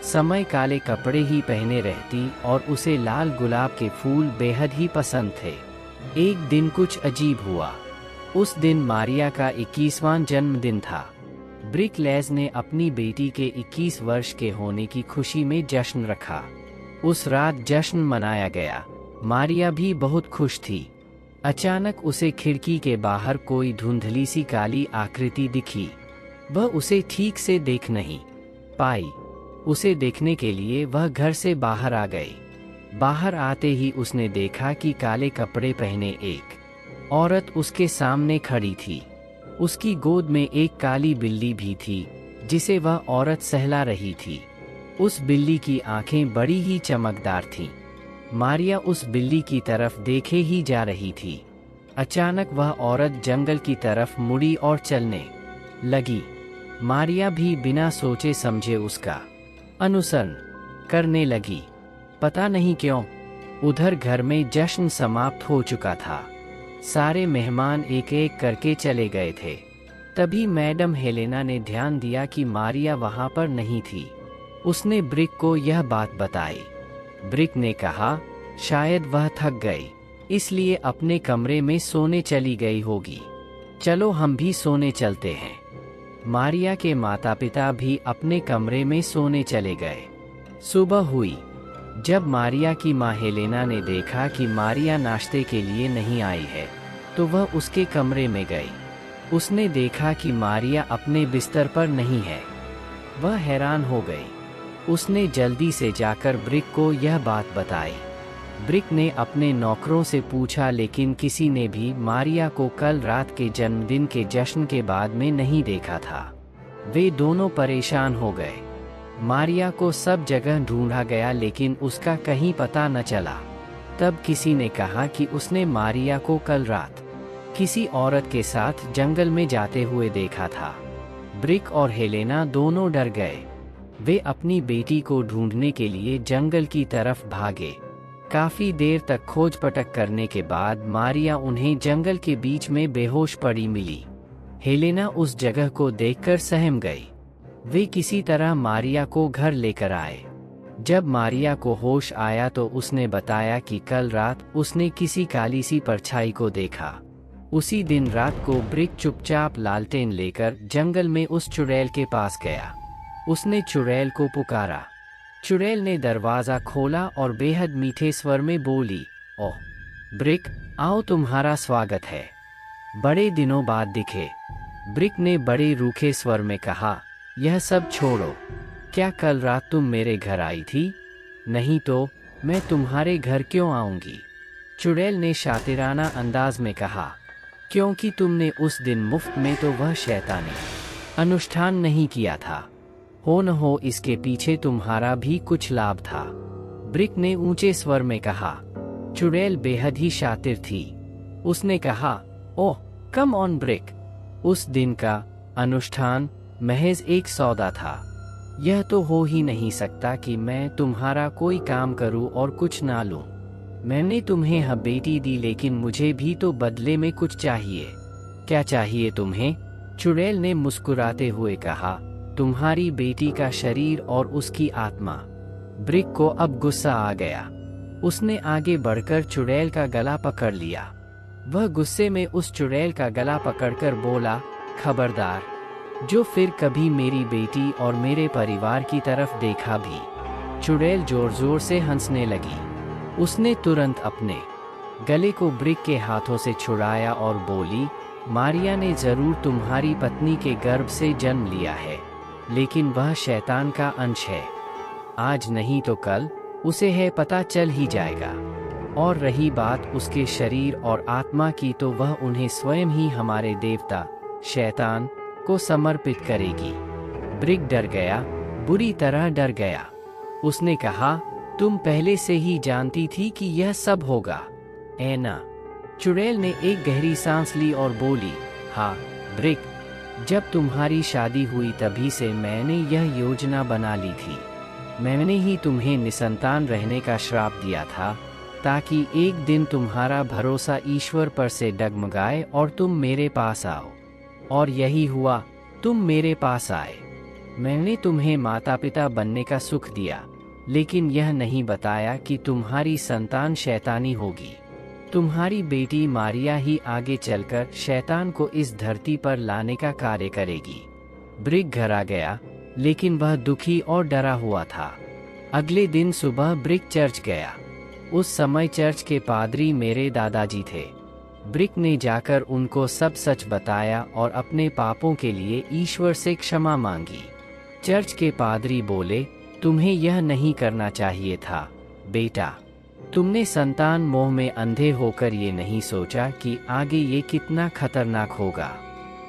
समय काले कपड़े ही पहने रहती और उसे लाल गुलाब के फूल बेहद ही पसंद थे। एक दिन कुछ अजीब हुआ। उस दिन मारिया का 21वां जन्मदिन था। ब्रिकलेज ने अपनी बेटी के 21 वर्ष के होने की खुशी में जश्न रखा। उस रात जश्न मनाया गया। मारिया भी बहुत खुश थी। अचानक उसे खिड़की के बाहर कोई धुंधली सी काली आकृति दिखी। वह उसे ठीक से देख नहीं पाई। उसे देखने के लिए वह घर से बाहर आ गई। बाहर आते ही उसने देखा कि काले कपड़े पहने एक औरत उसके सामने खड़ी थी। उसकी गोद में एक काली बिल्ली भी थी जिसे वह औरत सहला रही थी। उस बिल्ली की आंखें बड़ी ही चमकदार थीं। मारिया उस बिल्ली की तरफ देखे ही जा रही थी। अचानक वह औरत जंगल की तरफ मुड़ी और चलने लगी। मारिया भी बिना सोचे समझे उसका अनुसरण करने लगी। पता नहीं क्यों उधर घर में जश्न समाप्त हो चुका था। सारे मेहमान एक एक करके चले गए थे। तभी मैडम हेलेना ने ध्यान दिया कि मारिया वहां पर नहीं थी। उसने ब्रिक को यह बात बताई। ब्रिक ने कहा, शायद वह थक गई, इसलिए अपने कमरे में सोने चली गई होगी। चलो हम भी सोने चलते हैं। मारिया के माता पिता भी अपने कमरे में सोने चले गए। सुबह हुई। जब मारिया की माँ हेलेना ने देखा कि मारिया नाश्ते के लिए नहीं आई है, तो वह उसके कमरे में गई। उसने देखा कि मारिया अपने बिस्तर पर नहीं है। वह हैरान हो गई। उसने जल्दी से जाकर ब्रिक को यह बात बताई। ब्रिक ने अपने नौकरों से पूछा, लेकिन किसी ने भी मारिया को कल रात के जन्मदिन के जश्न के बाद में नहीं देखा था। वे दोनों परेशान हो गए। मारिया को सब जगह ढूंढा गया, लेकिन उसका कहीं पता न चला। तब किसी ने कहा कि उसने मारिया को कल रात किसी औरत के साथ जंगल में जाते हुए देखा था। ब्रिक और हेलेना दोनों डर गए। वे अपनी बेटी को ढूंढने के लिए जंगल की तरफ भागे। काफी देर तक खोज पटक करने के बाद मारिया उन्हें जंगल के बीच में बेहोश पड़ी मिली। हेलेना उस जगह को देखकर सहम गई। वे किसी तरह मारिया को घर लेकर आए। जब मारिया को होश आया तो उसने बताया कि कल रात उसने किसी काली सी परछाई को देखा। उसी दिन रात को ब्रिक चुपचाप लालटेन लेकर जंगल में उस चुड़ैल के पास गया। उसने चुड़ैल को पुकारा। चुड़ैल ने दरवाजा खोला और बेहद मीठे स्वर में बोली, ओह ब्रिक, आओ, तुम्हारा स्वागत है। बड़े दिनों बाद दिखे। ब्रिक ने बड़े रूखे स्वर में कहा, यह सब छोड़ो। क्या कल रात तुम मेरे घर आई थी? नहीं तो मैं तुम्हारे घर क्यों आऊंगी? चुड़ैल ने शातिराना अंदाज में कहा, क्योंकि तुमने उस दिन मुफ्त में तो वह शैतानी अनुष्ठान नहीं किया था। हो न हो इसके पीछे तुम्हारा भी कुछ लाभ था। ब्रिक ने ऊंचे स्वर में कहा। चुड़ैल बेहद ही शातिर थी। उसने कहा, ओह कम ऑन ब्रिक, उस दिन का अनुष्ठान महज एक सौदा था। यह तो हो ही नहीं सकता कि मैं तुम्हारा कोई काम करूं और कुछ ना लूं। मैंने तुम्हें यह बेटी दी, लेकिन मुझे भी तो बदले में कुछ चाहिए। क्या चाहिए तुम्हें? चुड़ैल ने मुस्कुराते हुए कहा, तुम्हारी बेटी का शरीर और उसकी आत्मा। ब्रिक को अब गुस्सा आ गया। उसने आगे बढ़कर चुड़ैल का गला पकड़ लिया। वह गुस्से में उस चुड़ैल का गला पकड़कर बोला, खबरदार, जो फिर कभी मेरी बेटी और मेरे परिवार की तरफ देखा भी। चुड़ैल जोर जोर से हंसने लगी। उसने तुरंत अपने गले को ब्रिक के हाथों से छुड़ाया और बोली, मारिया ने जरूर तुम्हारी पत्नी के गर्भ से जन्म लिया है, लेकिन वह शैतान का अंश है। आज नहीं तो कल उसे है पता चल ही जाएगा। और रही बात उसके शरीर और आत्मा की, तो वह उन्हें स्वयं ही हमारे देवता शैतान को समर्पित करेगी। ब्रिक डर गया, बुरी तरह डर गया। उसने कहा, तुम पहले से ही जानती थी कि यह सब होगा, है ना? चुड़ैल ने एक गहरी सांस ली और बोली, हाँ ब्रिक, जब तुम्हारी शादी हुई तभी से मैंने यह योजना बना ली थी। मैंने ही तुम्हें निसंतान रहने का श्राप दिया था, ताकि एक दिन तुम्हारा भरोसा ईश्वर पर से डगमगाए और तुम मेरे पास आओ। और यही हुआ, तुम मेरे पास आए। मैंने तुम्हें माता पिता बनने का सुख दिया, लेकिन यह नहीं बताया कि तुम्हारी संतान शैतानी होगी। तुम्हारी बेटी मारिया ही आगे चलकर शैतान को इस धरती पर लाने का कार्य करेगी। ब्रिक घर आ गया, लेकिन वह दुखी और डरा हुआ था। अगले दिन सुबह ब्रिक चर्च गया। उस समय चर्च के पादरी मेरे दादाजी थे। ब्रिक ने जाकर उनको सब सच बताया और अपने पापों के लिए ईश्वर से क्षमा मांगी। चर्च के पादरी बोले, तुम्हें यह नहीं करना चाहिए था, बेटा। तुमने संतान मोह में अंधे होकर ये नहीं सोचा कि आगे ये कितना खतरनाक होगा।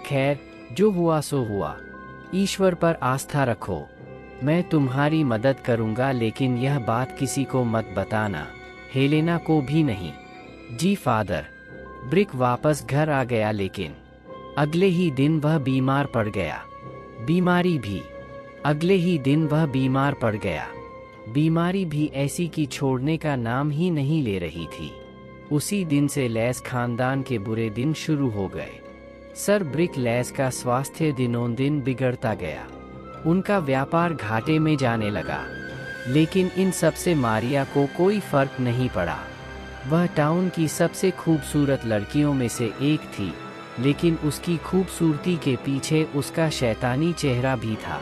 खैर, जो हुआ सो हुआ। ईश्वर पर आस्था रखो। मैं तुम्हारी मदद करूंगा, लेकिन यह बात किसी को मत बताना, हेलेना को भी नहीं। जी फादर। ब्रिक वापस घर आ गया, लेकिन अगले ही दिन वह बीमार पड़ गया। बीमारी भी अगले ही दिन वह बीमार पड़ गया। बीमारी भी ऐसी कि छोड़ने का नाम ही नहीं ले रही थी। उसी दिन से लैस खानदान के बुरे दिन शुरू हो गए। सर ब्रिक लैस का स्वास्थ्य दिनों दिन बिगड़ता गया। उनका व्यापार घाटे में जाने लगा। लेकिन इन सब से मारिया को कोई फर्क नहीं पड़ा। वह टाउन की सबसे खूबसूरत लड़कियों में से एक थी, लेकिन उसकी खूबसूरती के पीछे उसका शैतानी चेहरा भी था।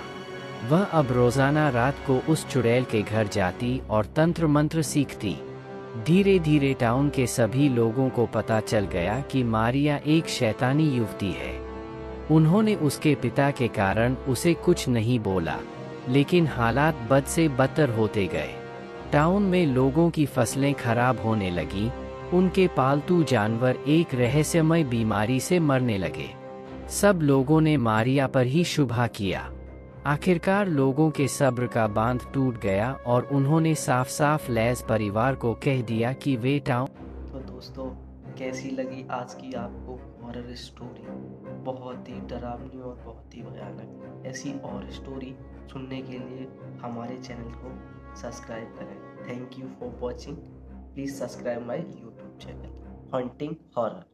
वह अब रोजाना रात को उस चुड़ैल के घर जाती और तंत्र मंत्र सीखती। धीरे धीरे टाउन के सभी लोगों को पता चल गया कि मारिया एक शैतानी युवती है। उन्होंने उसके पिता के कारण उसे कुछ नहीं बोला, लेकिन हालात बद से बदतर होते गए। टाउन में लोगों की फसलें खराब होने लगी। उनके पालतू जानवर एक रहस्यमय बीमारी से मरने लगे। सब लोगों ने मारिया पर ही शुभा किया। आखिरकार लोगों के सब्र का बांध टूट गया और उन्होंने साफ साफ लैस परिवार को कह दिया कि वे टाउन। तो दोस्तों, कैसी लगी आज की आपको हॉरर स्टोरी? बहुत ही डरावनी और बहुत ही भयानक। ऐसी और स्टोरी सुनने के लिए हमारे चैनल को सब्सक्राइब करें। Thank you for watching. Please subscribe my YouTube channel hunting horror.